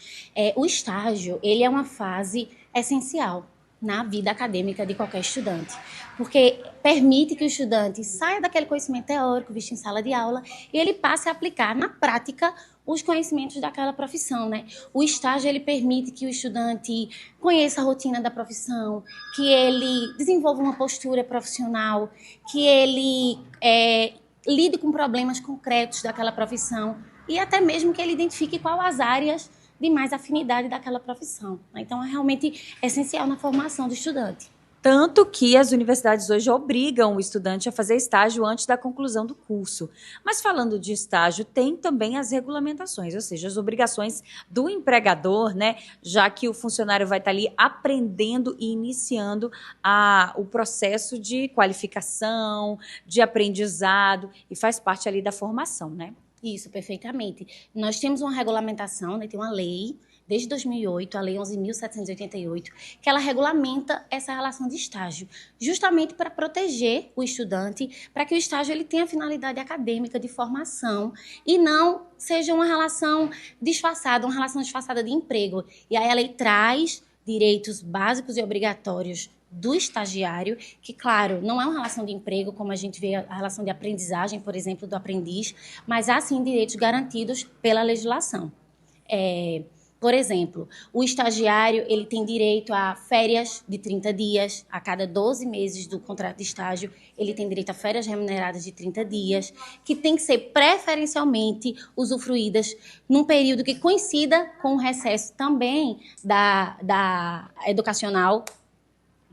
O estágio, ele é uma fase essencial na vida acadêmica de qualquer estudante, porque permite que o estudante saia daquele conhecimento teórico visto em sala de aula e ele passe a aplicar na prática os conhecimentos daquela profissão, né? O estágio, ele permite que o estudante conheça a rotina da profissão, que ele desenvolva uma postura profissional, que ele lide com problemas concretos daquela profissão e até mesmo que ele identifique quais as áreas de mais afinidade daquela profissão. Então, é realmente essencial na formação do estudante. Tanto que as universidades hoje obrigam o estudante a fazer estágio antes da conclusão do curso. Mas falando de estágio, tem também as regulamentações, ou seja, as obrigações do empregador, né? Já que o funcionário vai estar ali aprendendo e iniciando o processo de qualificação, de aprendizado, e faz parte ali da formação, né? Isso, perfeitamente. Nós temos uma regulamentação, né, tem uma lei, desde 2008, a Lei 11.788, que ela regulamenta essa relação de estágio, justamente para proteger o estudante, para que o estágio ele tenha finalidade acadêmica de formação e não seja uma relação disfarçada de emprego. E aí a lei traz direitos básicos e obrigatórios do estagiário, que, claro, não é uma relação de emprego, como a gente vê a relação de aprendizagem, por exemplo, do aprendiz, mas há, sim, direitos garantidos pela legislação. Por exemplo, o estagiário ele tem direito a férias de 30 dias, a cada 12 meses do contrato de estágio, ele tem direito a férias remuneradas de 30 dias, que tem que ser preferencialmente usufruídas num período que coincida com o recesso também da educacional.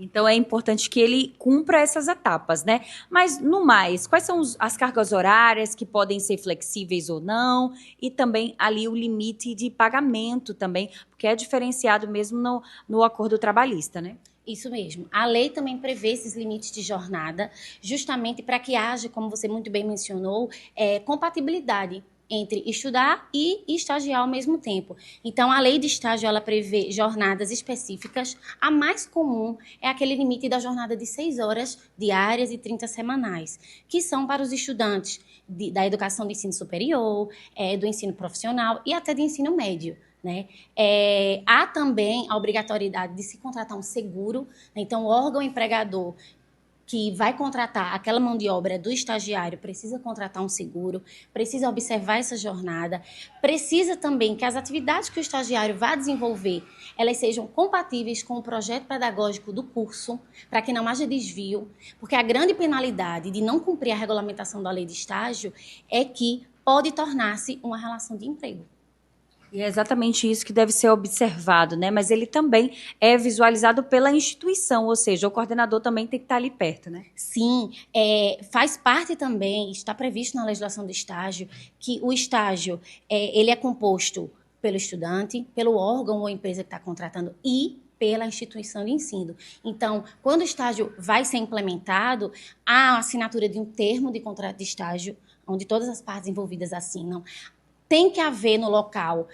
Então, é importante que ele cumpra essas etapas, né? Mas, no mais, quais são as cargas horárias que podem ser flexíveis ou não? E também ali o limite de pagamento também, porque é diferenciado mesmo no acordo trabalhista, né? Isso mesmo. A lei também prevê esses limites de jornada, justamente para que haja, como você muito bem mencionou, compatibilidade entre estudar e estagiar ao mesmo tempo. Então, a lei de estágio, ela prevê jornadas específicas. A mais comum é aquele limite da jornada de 6 horas diárias e 30 semanais, que são para os estudantes da educação do ensino superior, do ensino profissional e até do ensino médio. Né? Há também a obrigatoriedade de se contratar um seguro, né? Então o órgão empregador que vai contratar aquela mão de obra do estagiário precisa contratar um seguro, precisa observar essa jornada, precisa também que as atividades que o estagiário vai desenvolver, elas sejam compatíveis com o projeto pedagógico do curso, para que não haja desvio, porque a grande penalidade de não cumprir a regulamentação da lei de estágio é que pode tornar-se uma relação de emprego. E é exatamente isso que deve ser observado, né? Mas ele também é visualizado pela instituição, ou seja, o coordenador também tem que estar ali perto, né? Sim, faz parte também, está previsto na legislação do estágio, que o estágio ele é composto pelo estudante, pelo órgão ou empresa que está contratando e pela instituição de ensino. Então, quando o estágio vai ser implementado, há a assinatura de um termo de contrato de estágio, onde todas as partes envolvidas assinam. Tem que haver no local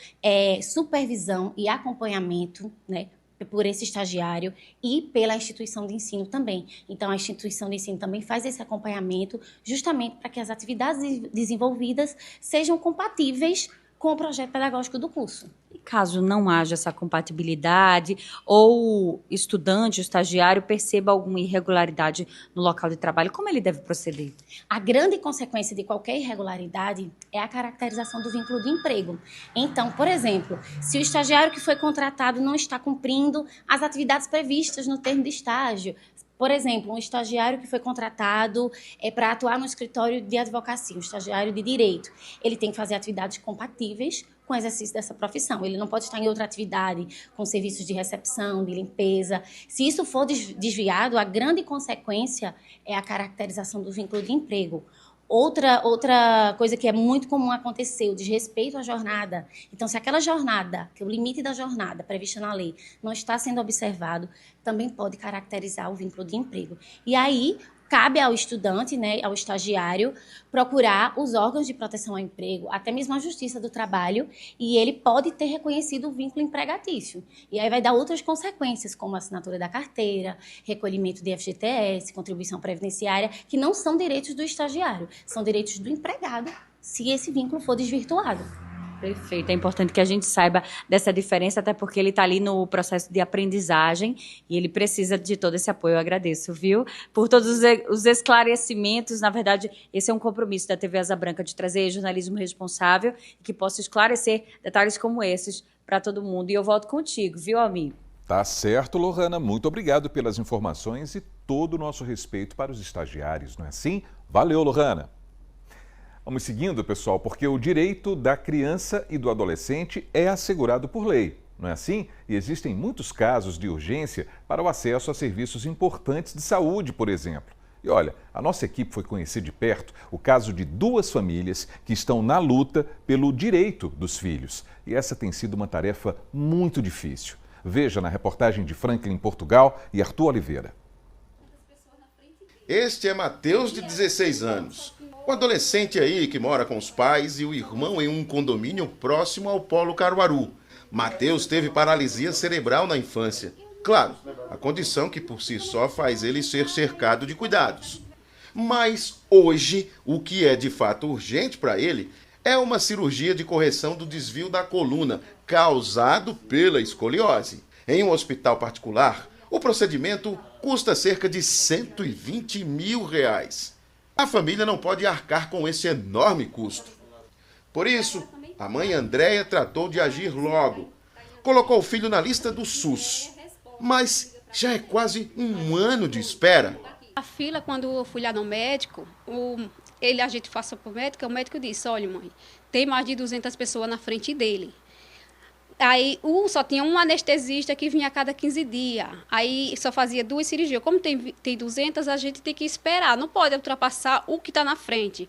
supervisão e acompanhamento, né, por esse estagiário e pela instituição de ensino também. Então, a instituição de ensino também faz esse acompanhamento justamente para que as atividades desenvolvidas sejam compatíveis com o projeto pedagógico do curso. E caso não haja essa compatibilidade ou o estudante, o estagiário, perceba alguma irregularidade no local de trabalho, como ele deve proceder? A grande consequência de qualquer irregularidade é a caracterização do vínculo de emprego. Então, por exemplo, se o estagiário que foi contratado não está cumprindo as atividades previstas no termo de estágio, por exemplo, um estagiário que foi contratado para atuar no escritório de advocacia, um estagiário de direito, ele tem que fazer atividades compatíveis com o exercício dessa profissão. Ele não pode estar em outra atividade, com serviços de recepção, de limpeza. Se isso for desviado, a grande consequência é a caracterização do vínculo de emprego. Outra coisa que é muito comum acontecer, o desrespeito à jornada. Então, se aquela jornada, que é o limite da jornada prevista na lei, não está sendo observado, também pode caracterizar o vínculo de emprego. E aí, cabe ao estudante, né, ao estagiário, procurar os órgãos de proteção ao emprego, até mesmo a Justiça do Trabalho, e ele pode ter reconhecido o vínculo empregatício. E aí vai dar outras consequências, como assinatura da carteira, recolhimento de FGTS, contribuição previdenciária, que não são direitos do estagiário, são direitos do empregado, se esse vínculo for desvirtuado. Perfeito, é importante que a gente saiba dessa diferença, até porque ele está ali no processo de aprendizagem e ele precisa de todo esse apoio. Eu agradeço, viu? Por todos os esclarecimentos. Na verdade, esse é um compromisso da TV Asa Branca de trazer jornalismo responsável e que possa esclarecer detalhes como esses para todo mundo. E eu volto contigo, viu, amigo? Tá certo, Lohana. Muito obrigado pelas informações e todo o nosso respeito para os estagiários, não é assim? Valeu, Lohana. Vamos seguindo, pessoal, porque o direito da criança e do adolescente é assegurado por lei, não é assim? E existem muitos casos de urgência para o acesso a serviços importantes de saúde, por exemplo. E olha, a nossa equipe foi conhecer de perto o caso de 2 famílias que estão na luta pelo direito dos filhos. E essa tem sido uma tarefa muito difícil. Veja na reportagem de Franklin, Portugal, e Arthur Oliveira. Este é Matheus, de 16 anos. Um adolescente aí que mora com os pais e o irmão em um condomínio próximo ao Polo Caruaru. Matheus teve paralisia cerebral na infância. Claro, a condição que por si só faz ele ser cercado de cuidados. Mas hoje, o que é de fato urgente para ele é uma cirurgia de correção do desvio da coluna, causado pela escoliose. Em um hospital particular, o procedimento custa cerca de R$120 mil. A família não pode arcar com esse enorme custo. Por isso, a mãe Andréia tratou de agir logo. Colocou o filho na lista do SUS. Mas já é quase um ano de espera. A fila, quando eu fui lá no médico, a gente passou para o médico disse, olha mãe, tem mais de 200 pessoas na frente dele. Aí só tinha um anestesista que vinha a cada 15 dias. Aí só fazia 2 cirurgias. Como tem 200, a gente tem que esperar. Não pode ultrapassar o que está na frente.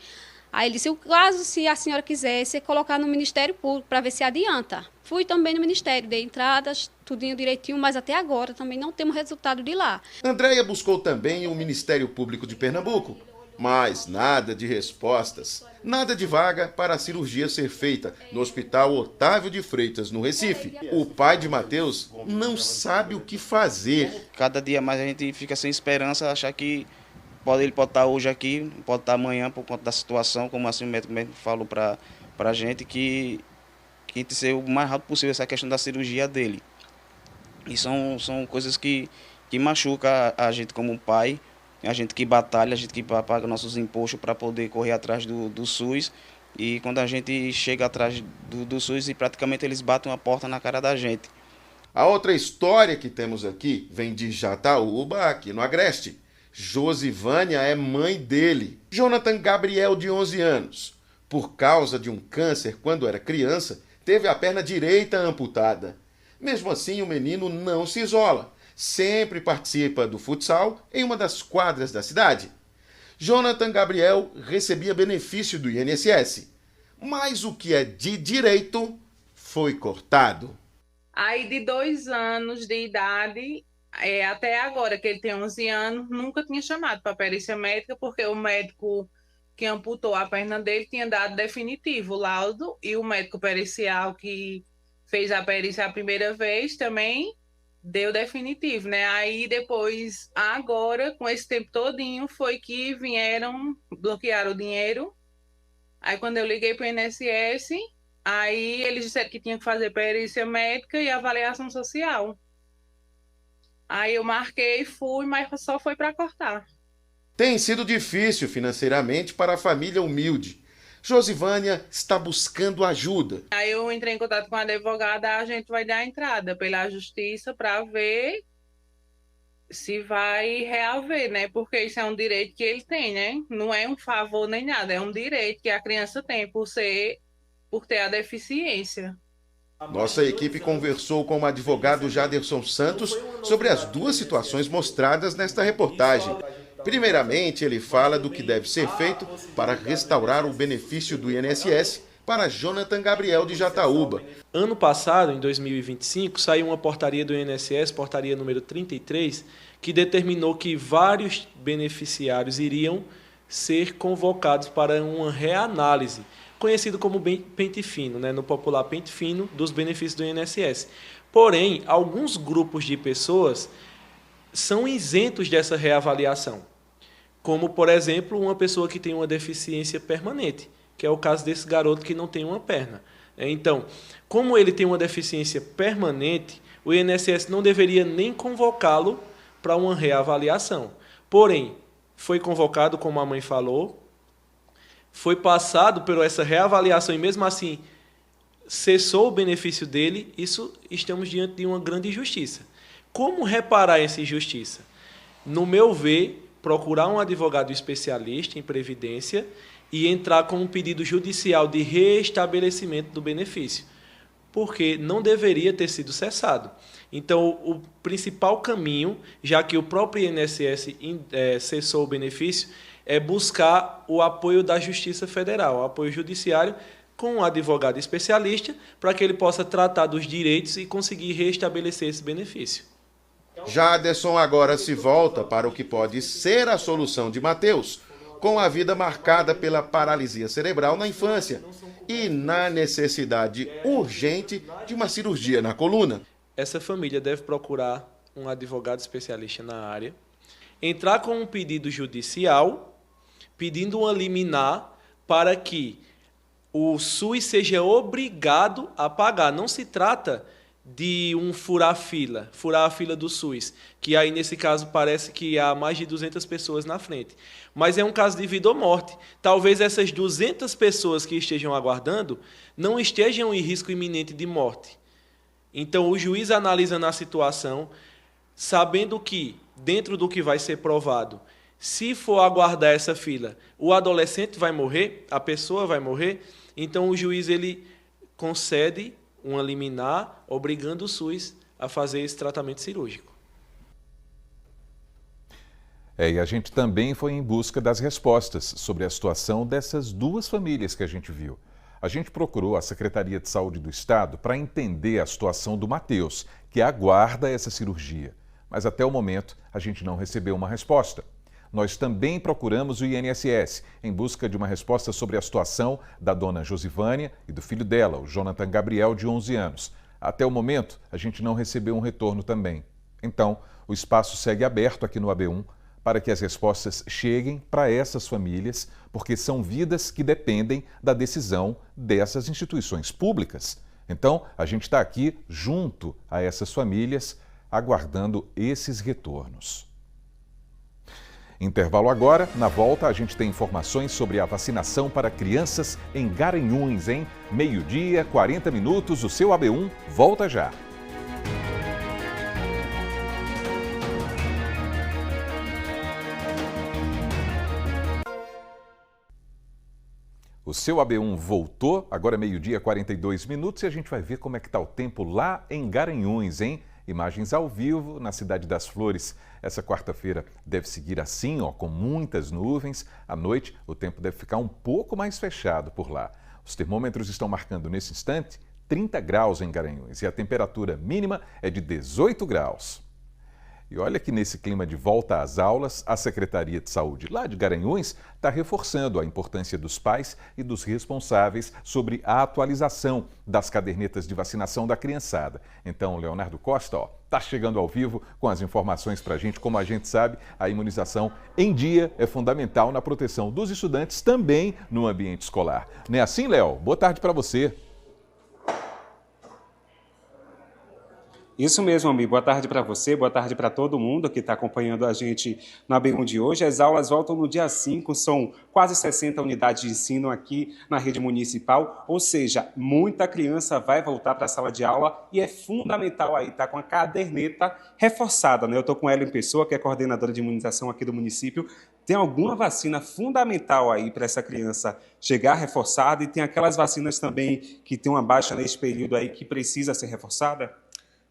Aí ele disse, caso se a senhora quisesse, colocar no Ministério Público para ver se adianta. Fui também no Ministério, dei entradas, tudinho direitinho, mas até agora também não temos resultado de lá. Andréia buscou também o Ministério Público de Pernambuco, Mas nada de respostas, nada de vaga para a cirurgia ser feita no Hospital Otávio de Freitas, no Recife. O pai de Matheus não sabe o que fazer. Cada dia mais a gente fica sem esperança, achar que ele pode estar hoje aqui, pode estar amanhã por conta da situação, como assim o médico mesmo falou para a gente, que tem que ser o mais rápido possível essa questão da cirurgia dele. E são coisas que machucam a gente como pai, a gente que batalha, a gente que paga nossos impostos para poder correr atrás do SUS. E quando a gente chega atrás do SUS, e praticamente eles batem uma porta na cara da gente. A outra história que temos aqui vem de Jataúba, aqui no Agreste. Josivânia é mãe dele, Jonathan Gabriel, de 11 anos. Por causa de um câncer, quando era criança, teve a perna direita amputada. Mesmo assim, o menino não se isola. Sempre participa do futsal em uma das quadras da cidade. Jonathan Gabriel recebia benefício do INSS, mas o que é de direito foi cortado. Aí de 2 anos de idade, até agora que ele tem 11 anos, nunca tinha chamado para perícia médica, porque o médico que amputou a perna dele tinha dado definitivo o laudo, e o médico pericial que fez a perícia a primeira vez também deu definitivo, né? Aí depois, agora, com esse tempo todinho, foi que vieram bloquear o dinheiro. Aí quando eu liguei para o INSS, aí eles disseram que tinha que fazer perícia médica e avaliação social. Aí eu marquei, fui, mas só foi para cortar. Tem sido difícil financeiramente para a família humilde. Josivânia está buscando ajuda. Aí eu entrei em contato com a advogada, a gente vai dar entrada pela justiça para ver se vai reaver, né? Porque isso é um direito que ele tem, né? Não é um favor nem nada, é um direito que a criança tem por ter a deficiência. Nossa equipe conversou com o advogado Jaderson Santos sobre as duas situações mostradas nesta reportagem. Primeiramente, ele fala do que deve ser feito para restaurar o benefício do INSS para Jonathan Gabriel, de Jataúba. Ano passado, em 2025, saiu uma portaria do INSS, portaria número 33, que determinou que vários beneficiários iriam ser convocados para uma reanálise, conhecido como pente fino, né, no popular pente fino dos benefícios do INSS. Porém, alguns grupos de pessoas são isentos dessa reavaliação, como, por exemplo, uma pessoa que tem uma deficiência permanente, que é o caso desse garoto que não tem uma perna. Então, como ele tem uma deficiência permanente, o INSS não deveria nem convocá-lo para uma reavaliação. Porém, foi convocado, como a mãe falou, foi passado por essa reavaliação e mesmo assim cessou o benefício dele. Isso, estamos diante de uma grande injustiça. Como reparar essa injustiça? No meu ver, procurar um advogado especialista em previdência e entrar com um pedido judicial de reestabelecimento do benefício, porque não deveria ter sido cessado. Então, o principal caminho, já que o próprio INSS cessou o benefício, é buscar o apoio da Justiça Federal, o apoio judiciário, com um advogado especialista, para que ele possa tratar dos direitos e conseguir reestabelecer esse benefício. Jaderson agora se volta para o que pode ser a solução de Matheus, com a vida marcada pela paralisia cerebral na infância e na necessidade urgente de uma cirurgia na coluna. Essa família deve procurar um advogado especialista na área, entrar com um pedido judicial, pedindo uma liminar para que o SUS seja obrigado a pagar. Não se trata de um furar a fila do SUS, que aí nesse caso parece que há mais de 200 pessoas na frente. Mas é um caso de vida ou morte. Talvez essas 200 pessoas que estejam aguardando não estejam em risco iminente de morte. Então o juiz analisa na situação, sabendo que, dentro do que vai ser provado, se for aguardar essa fila, o adolescente vai morrer, a pessoa vai morrer, então o juiz ele concede uma liminar, obrigando o SUS a fazer esse tratamento cirúrgico. E a gente também foi em busca das respostas sobre a situação dessas duas famílias que a gente viu. A gente procurou a Secretaria de Saúde do Estado para entender a situação do Matheus, que aguarda essa cirurgia. Mas até o momento a gente não recebeu uma resposta. nós também procuramos o INSS em busca de uma resposta sobre a situação da dona Josivânia e do filho dela, o Jonathan Gabriel, de 11 anos. Até o momento, a gente não recebeu um retorno também. Então, o espaço segue aberto aqui no AB1 para que as respostas cheguem para essas famílias, porque são vidas que dependem da decisão dessas instituições públicas. Então, a gente está aqui junto a essas famílias, aguardando esses retornos. Intervalo agora. Na volta, a gente tem informações sobre a vacinação para crianças em Garanhuns, hein? 12h, 40 minutos, o seu AB1 volta já. O seu AB1 voltou, agora 12h, 42 minutos, e a gente vai ver como é que está o tempo lá em Garanhuns, hein? Imagens ao vivo na Cidade das Flores. Essa quarta-feira deve seguir assim, ó, com muitas nuvens. À noite, o tempo deve ficar um pouco mais fechado por lá. Os termômetros estão marcando nesse instante 30 graus em Garanhuns e a temperatura mínima é de 18 graus. E olha que nesse clima de volta às aulas, a Secretaria de Saúde lá de Garanhuns está reforçando a importância dos pais e dos responsáveis sobre a atualização das cadernetas de vacinação da criançada. Então, o Leonardo Costa está chegando ao vivo com as informações para a gente. Como a gente sabe, a imunização em dia é fundamental na proteção dos estudantes também no ambiente escolar. Não é assim, Léo? Boa tarde para você. Isso mesmo, amigo. Boa tarde para você, boa tarde para todo mundo que está acompanhando a gente na AB1 de hoje. As aulas voltam no dia 5, são quase 60 unidades de ensino aqui na rede municipal, ou seja, muita criança vai voltar para a sala de aula e é fundamental aí estar com a caderneta reforçada, né? Eu estou com ela em pessoa, que é coordenadora de imunização aqui do município. Tem alguma vacina fundamental aí para essa criança chegar reforçada e tem aquelas vacinas também que tem uma baixa nesse período aí que precisa ser reforçada?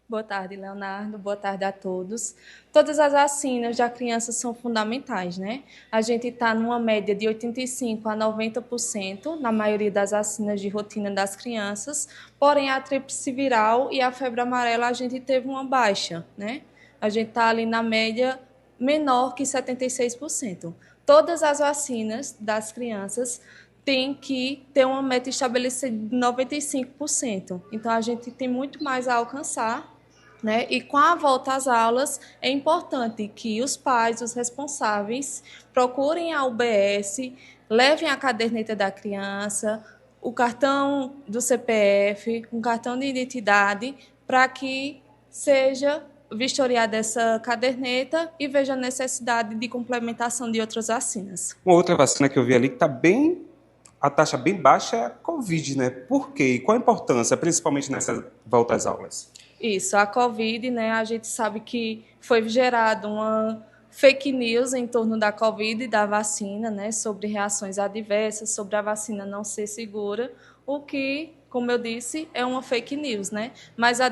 Boa tarde, Leonardo. Boa tarde a todos. Todas as vacinas da criança são fundamentais, né? A gente está numa média de 85% a 90% na maioria das vacinas de rotina das crianças, porém a tríplice viral e a febre amarela a gente teve uma baixa, né? A gente está ali na média menor que 76%. Todas as vacinas das crianças tem que ter uma meta estabelecida de 95%. Então, a gente tem muito mais a alcançar, né? E com a volta às aulas, é importante que os pais, os responsáveis, procurem a UBS, levem a caderneta da criança, o cartão do CPF, um cartão de identidade, para que seja vistoriada essa caderneta e veja a necessidade de complementação de outras vacinas. Uma outra vacina que eu vi ali que está a taxa bem baixa é a Covid, né? Por quê? E qual a importância, principalmente nessa volta às aulas? Isso, a Covid, né? A gente sabe que foi gerada uma fake news em torno da Covid e da vacina, né? Sobre reações adversas, sobre a vacina não ser segura, o que, como eu disse, é uma fake news, né? Mas a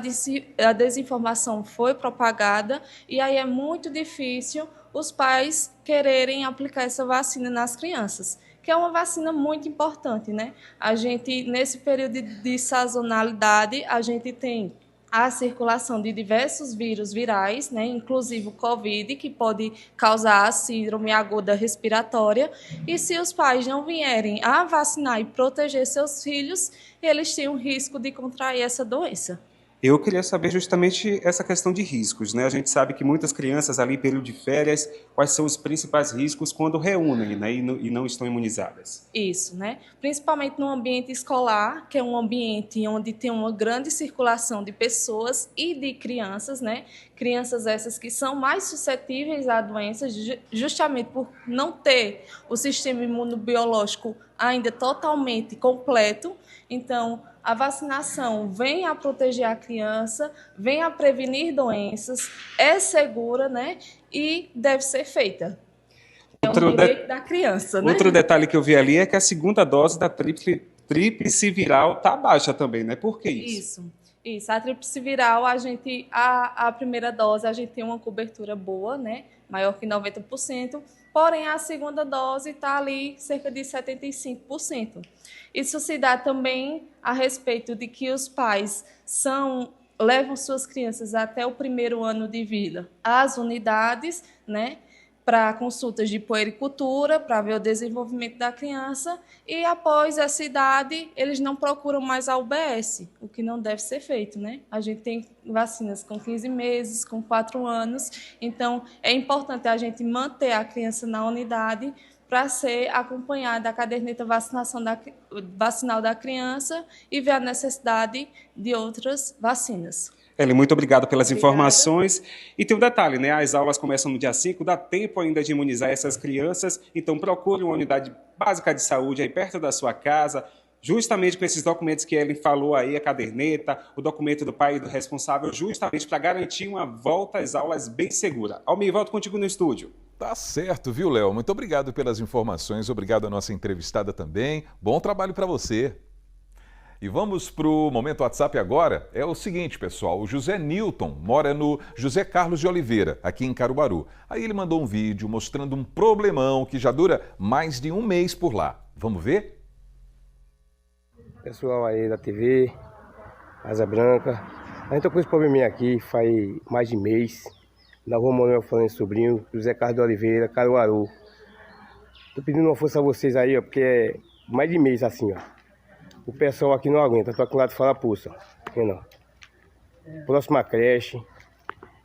desinformação foi propagada e aí é muito difícil os pais quererem aplicar essa vacina nas crianças, que é uma vacina muito importante, né? A gente, nesse período de sazonalidade, a gente tem a circulação de diversos vírus virais, né? Inclusive o Covid, que pode causar a síndrome aguda respiratória. E se os pais não vierem a vacinar e proteger seus filhos, eles têm um risco de contrair essa doença. Eu queria saber justamente essa questão de riscos, né? A gente sabe que muitas crianças ali, período de férias, quais são os principais riscos quando reúnem, né? E não estão imunizadas. Isso, né? Principalmente no ambiente escolar, que é um ambiente onde tem uma grande circulação de pessoas e de crianças, né? Crianças essas que são mais suscetíveis a doenças, justamente por não ter o sistema imunobiológico ainda totalmente completo. Então, a vacinação vem a proteger a criança, vem a prevenir doenças, é segura, né? E deve ser feita. É um direito da criança, né? Outro detalhe que eu vi ali é que a segunda dose da tríplice viral está baixa também, né? Por que isso? Isso. A tríplice viral, a primeira dose, a gente tem uma cobertura boa, né? Maior que 90%. Porém, a segunda dose está ali cerca de 75%. Isso se dá também a respeito de que os pais levam suas crianças até o primeiro ano de vida às unidades, né? para consultas de puericultura, para ver o desenvolvimento da criança, e após essa idade, eles não procuram mais a UBS, o que não deve ser feito, né? A gente tem vacinas com 15 meses, com 4 anos, então é importante a gente manter a criança na unidade para ser acompanhada da caderneta vacinal da criança e ver a necessidade de outras vacinas. Eli, muito obrigado pelas informações. E tem um detalhe, né? As aulas começam no dia 5, dá tempo ainda de imunizar essas crianças, então procure uma unidade básica de saúde aí perto da sua casa, justamente com esses documentos que ele falou aí, a caderneta, o documento do pai e do responsável, justamente para garantir uma volta às aulas bem segura. Almir, volto contigo no estúdio. Tá certo, viu, Léo? Muito obrigado pelas informações, obrigado à nossa entrevistada também. Bom trabalho para você. E vamos para o Momento WhatsApp agora. É o seguinte, pessoal, o José Newton mora no José Carlos de Oliveira, aqui em Caruaru. Aí ele mandou um vídeo mostrando um problemão que já dura mais de um mês por lá. Vamos ver? Pessoal aí da TV, Asa Branca, a gente tá com esse probleminha aqui faz mais de mês, na rua Manuel Falando Sobrinho, José Carlos de Oliveira, Caruaru. Tô pedindo uma força a vocês aí, ó, porque é mais de mês assim, ó. O pessoal aqui não aguenta, tô aqui do lado de Falapuça, não. Próxima creche,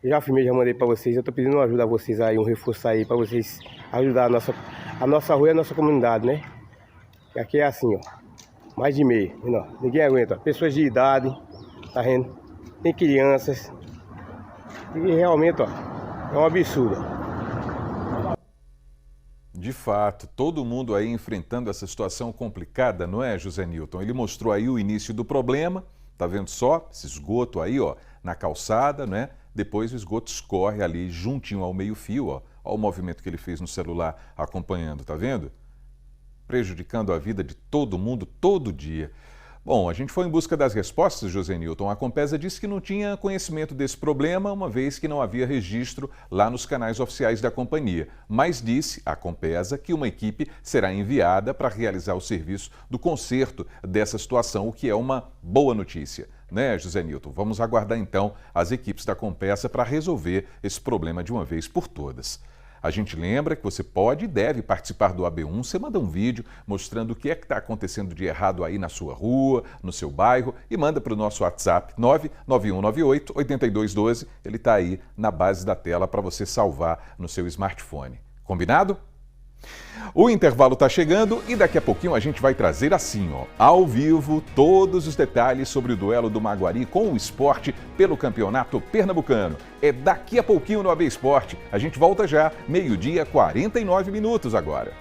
eu já filmei, já mandei pra vocês, eu tô pedindo uma ajuda a vocês aí, um reforço aí, pra vocês ajudar a nossa rua e a nossa comunidade, né? E aqui é assim, ó, mais de mês, não. Ninguém aguenta, pessoas de idade, tá vendo? Tem crianças, e realmente, ó, é um absurdo. De fato, todo mundo aí enfrentando essa situação complicada, não é, José Newton? Ele mostrou aí o início do problema, tá vendo só? Esse esgoto aí, ó, na calçada, né? Depois o esgoto escorre ali juntinho ao meio-fio, ó. Olha o movimento que ele fez no celular acompanhando, tá vendo? Prejudicando a vida de todo mundo todo dia. Bom, a gente foi em busca das respostas, José Newton. A Compesa disse que não tinha conhecimento desse problema, uma vez que não havia registro lá nos canais oficiais da companhia. Mas disse a Compesa que uma equipe será enviada para realizar o serviço do conserto dessa situação, o que é uma boa notícia. Né, José Newton? Vamos aguardar então as equipes da Compesa para resolver esse problema de uma vez por todas. A gente lembra que você pode e deve participar do AB1. Você manda um vídeo mostrando o que é que está acontecendo de errado aí na sua rua, no seu bairro, e manda para o nosso WhatsApp 99198-8212. Ele está aí na base da tela para você salvar no seu smartphone. Combinado? O intervalo está chegando e daqui a pouquinho a gente vai trazer assim, ó, ao vivo, todos os detalhes sobre o duelo do Maguari com o Sport pelo Campeonato Pernambucano. É daqui a pouquinho no AB Esporte. A gente volta já, 12h, 49 minutos agora.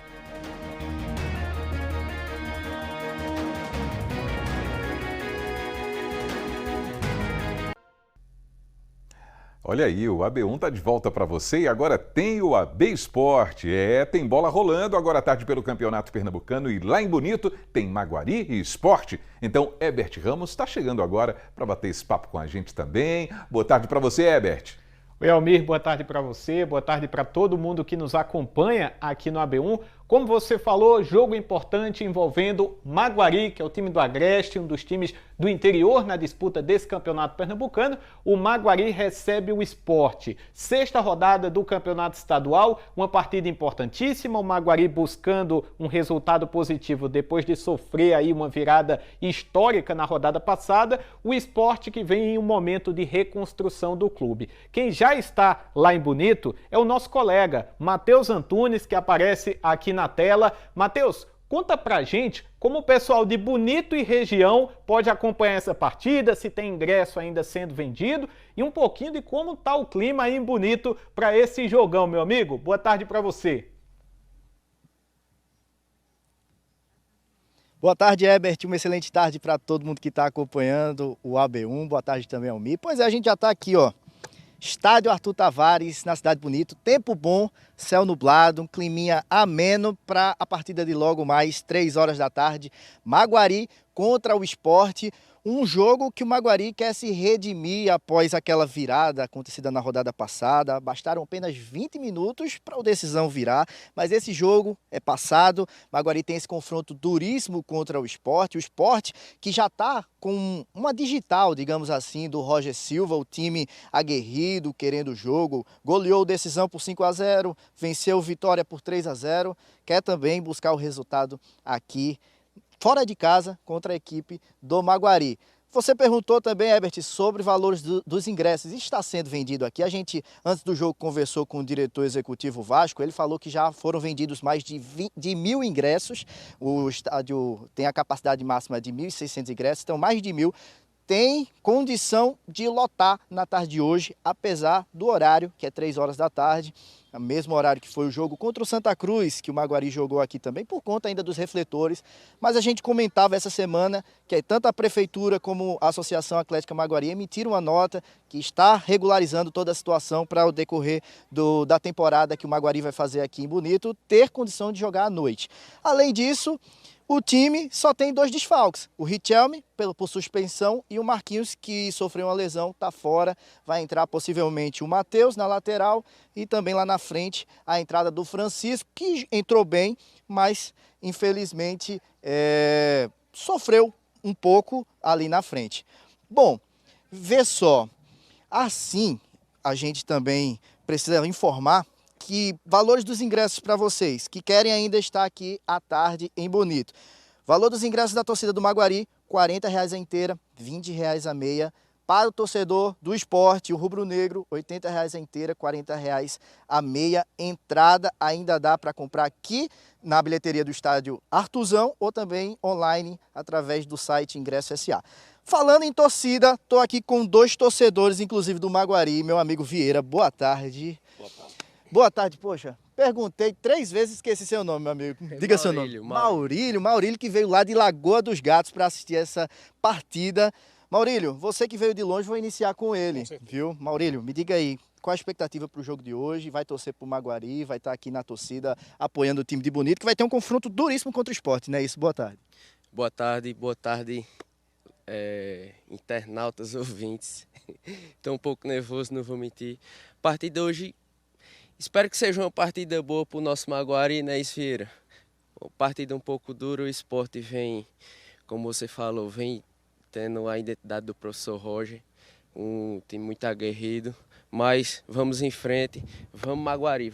Olha aí, o AB1 está de volta para você e agora tem o AB Esporte. Tem bola rolando agora à tarde pelo Campeonato Pernambucano e lá em Bonito tem Maguari e Esporte. Então, Herbert Ramos está chegando agora para bater esse papo com a gente também. Boa tarde para você, Herbert. Oi, Almir, boa tarde para você, boa tarde para todo mundo que nos acompanha aqui no AB1. Como você falou, jogo importante envolvendo Maguari, que é o time do Agreste, um dos times do interior na disputa desse campeonato pernambucano. O Maguari recebe o Sport. Sexta rodada do campeonato estadual, uma partida importantíssima. O Maguari buscando um resultado positivo depois de sofrer aí uma virada histórica na rodada passada. O Sport que vem em um momento de reconstrução do clube. Quem já está lá em Bonito é o nosso colega Matheus Antunes, que aparece aqui na tela. Matheus, conta pra gente como o pessoal de Bonito e região pode acompanhar essa partida, se tem ingresso ainda sendo vendido e um pouquinho de como tá o clima aí em Bonito para esse jogão, meu amigo. Boa tarde para você. Boa tarde, Herbert. Uma excelente tarde para todo mundo que está acompanhando o AB1. Boa tarde também ao Mi. Pois é, a gente já está aqui, ó. Estádio Arthur Tavares, na Cidade Bonito, tempo bom, céu nublado, um climinha ameno para a partida de logo mais, 3 horas da tarde, Maguari contra o Sport, Um jogo que o Maguari quer se redimir após aquela virada acontecida na rodada passada. Bastaram apenas 20 minutos para o decisão virar, mas esse jogo é passado. O Maguari tem esse confronto duríssimo contra o Sport. O Sport que já está com uma digital, digamos assim, do Roger Silva, o time aguerrido, querendo o jogo. Goleou decisão por 5-0, venceu o Vitória por 3-0. Quer também buscar o resultado aqui fora de casa, contra a equipe do Maguari. Você perguntou também, Herbert, sobre valores dos ingressos. Isso está sendo vendido aqui. A gente, antes do jogo, conversou com o diretor executivo Vasco. Ele falou que já foram vendidos mais de 1.000 ingressos. O estádio tem a capacidade máxima de 1.600 ingressos, então mais de 1.000. Tem condição de lotar na tarde de hoje, apesar do horário, que é 3 horas da tarde. O mesmo horário que foi o jogo contra o Santa Cruz, que o Maguari jogou aqui também, por conta ainda dos refletores. Mas a gente comentava essa semana que tanto a Prefeitura como a Associação Atlética Maguari emitiram uma nota que está regularizando toda a situação para o decorrer da temporada que o Maguari vai fazer aqui em Bonito, ter condição de jogar à noite. Além disso, o time só tem 2 desfalques, o Richelme por suspensão e o Marquinhos, que sofreu uma lesão, está fora. Vai entrar possivelmente o Matheus na lateral e também lá na frente a entrada do Francisco, que entrou bem, mas infelizmente sofreu um pouco ali na frente. Bom, vê só, assim a gente também precisa informar que valores dos ingressos para vocês que querem ainda estar aqui à tarde em Bonito. Valor dos ingressos da torcida do Maguari, R$40 a inteira, R$20 a meia. Para o torcedor do Sport, o rubro-negro, R$80 a inteira, R$40 a meia. Entrada ainda dá para comprar aqui na bilheteria do estádio Artuzão ou também online através do site Ingresso SA. Falando em torcida, estou aqui com 2 torcedores, inclusive do Maguari, meu amigo Vieira. Boa tarde. Boa tarde. Boa tarde, poxa. Perguntei 3 vezes e esqueci seu nome, meu amigo. Diga seu nome. Maurílio, que veio lá de Lagoa dos Gatos para assistir essa partida. Maurílio, você que veio de longe, vou iniciar com ele, viu? Maurílio, me diga aí, qual a expectativa para o jogo de hoje? Vai torcer para o Maguari, vai estar aqui na torcida apoiando o time de Bonito, que vai ter um confronto duríssimo contra o Sport, não é isso? Boa tarde. Boa tarde, internautas, ouvintes. Estou um pouco nervoso, não vou mentir. A partida hoje, espero que seja uma partida boa para o nosso Maguari, né, Vieira? Uma partida um pouco dura, o Sport vem, como você falou, vem tendo a identidade do professor Roger, um time muito aguerrido, mas vamos em frente, vamos Maguari.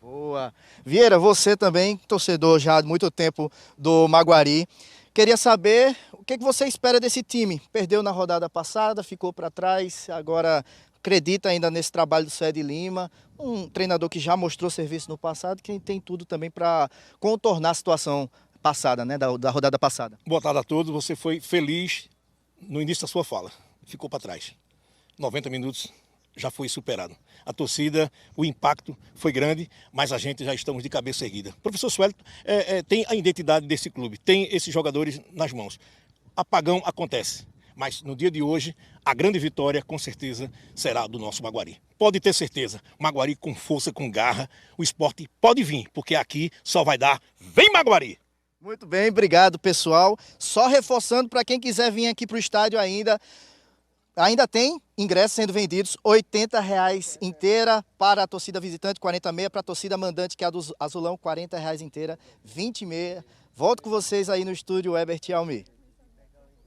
Boa. Vieira, você também, torcedor já há muito tempo do Maguari, queria saber o que você espera desse time. Perdeu na rodada passada, ficou para trás, agora acredita ainda nesse trabalho do Suede Lima, um treinador que já mostrou serviço no passado, que tem tudo também para contornar a situação passada, né, da rodada passada. Boa tarde a todos. Você foi feliz no início da sua fala. Ficou para trás. 90 minutos já foi superado. A torcida, o impacto foi grande, mas a gente já estamos de cabeça erguida. O professor Suelton tem a identidade desse clube, tem esses jogadores nas mãos. Apagão acontece, mas no dia de hoje, a grande vitória com certeza será do nosso Maguari. Pode ter certeza, Maguari com força, com garra, o Sport pode vir, porque aqui só vai dar vem Maguari! Muito bem, obrigado pessoal. Só reforçando para quem quiser vir aqui para o estádio ainda tem ingressos sendo vendidos, R$80 inteira para a torcida visitante, 40 meia para a torcida mandante, que é a do Azulão, R$40 inteira, 20 meia. Volto com vocês aí no estúdio, Herbert e Almir.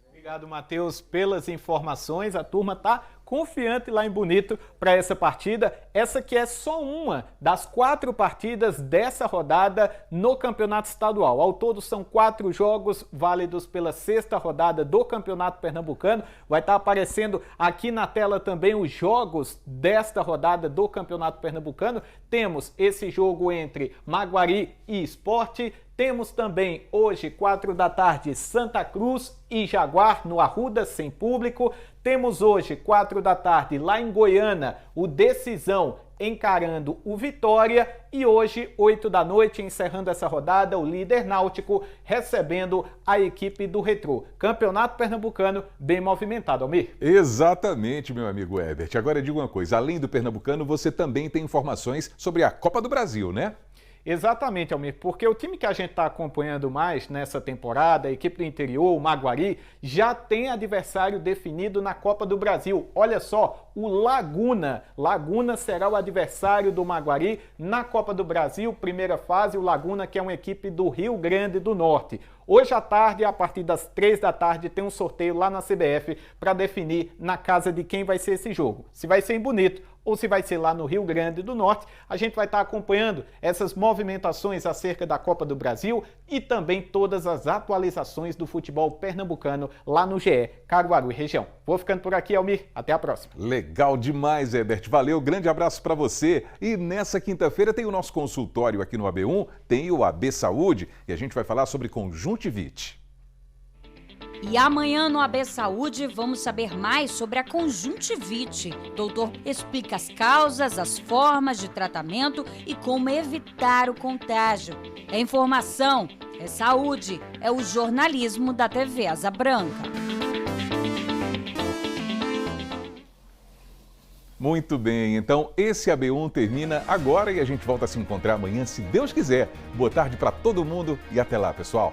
Obrigado, Matheus, pelas informações. A turma está confiante lá em Bonito para essa partida. Essa que é só uma das 4 partidas dessa rodada no Campeonato Estadual. Ao todo são 4 jogos válidos pela 6ª rodada do Campeonato Pernambucano. Vai estar aparecendo aqui na tela também os jogos desta rodada do Campeonato Pernambucano. Temos esse jogo entre Maguari e Sport. Temos também hoje, 4 da tarde, Santa Cruz e Jaguar no Arruda, sem público. Temos hoje, 4 da tarde, lá em Goiânia, o Decisão encarando o Vitória. E hoje, 8 da noite, encerrando essa rodada, o líder Náutico recebendo a equipe do Retrô. Campeonato Pernambucano bem movimentado, Almir. Exatamente, meu amigo Herbert. Agora diga uma coisa, além do Pernambucano, você também tem informações sobre a Copa do Brasil, né? Exatamente, Almir, porque o time que a gente está acompanhando mais nessa temporada, a equipe do interior, o Maguari, já tem adversário definido na Copa do Brasil. Olha só, o Laguna. Laguna será o adversário do Maguari na Copa do Brasil, primeira fase, o Laguna, que é uma equipe do Rio Grande do Norte. Hoje à tarde, a partir das 3 da tarde, tem um sorteio lá na CBF para definir na casa de quem vai ser esse jogo. Se vai ser em Bonito ou se vai ser lá no Rio Grande do Norte, a gente vai estar acompanhando essas movimentações acerca da Copa do Brasil e também todas as atualizações do futebol pernambucano lá no GE, Caruaru e região. Vou ficando por aqui, Almir. Até a próxima. Legal demais, Herbert. Valeu, grande abraço para você. E nessa quinta-feira tem o nosso consultório aqui no AB1, tem o AB Saúde e a gente vai falar sobre conjuntivite. E amanhã no AB Saúde vamos saber mais sobre a conjuntivite. O doutor explica as causas, as formas de tratamento e como evitar o contágio. É informação, é saúde, é o jornalismo da TV Asa Branca. Muito bem, então esse AB1 termina agora e a gente volta a se encontrar amanhã, se Deus quiser. Boa tarde para todo mundo e até lá, pessoal.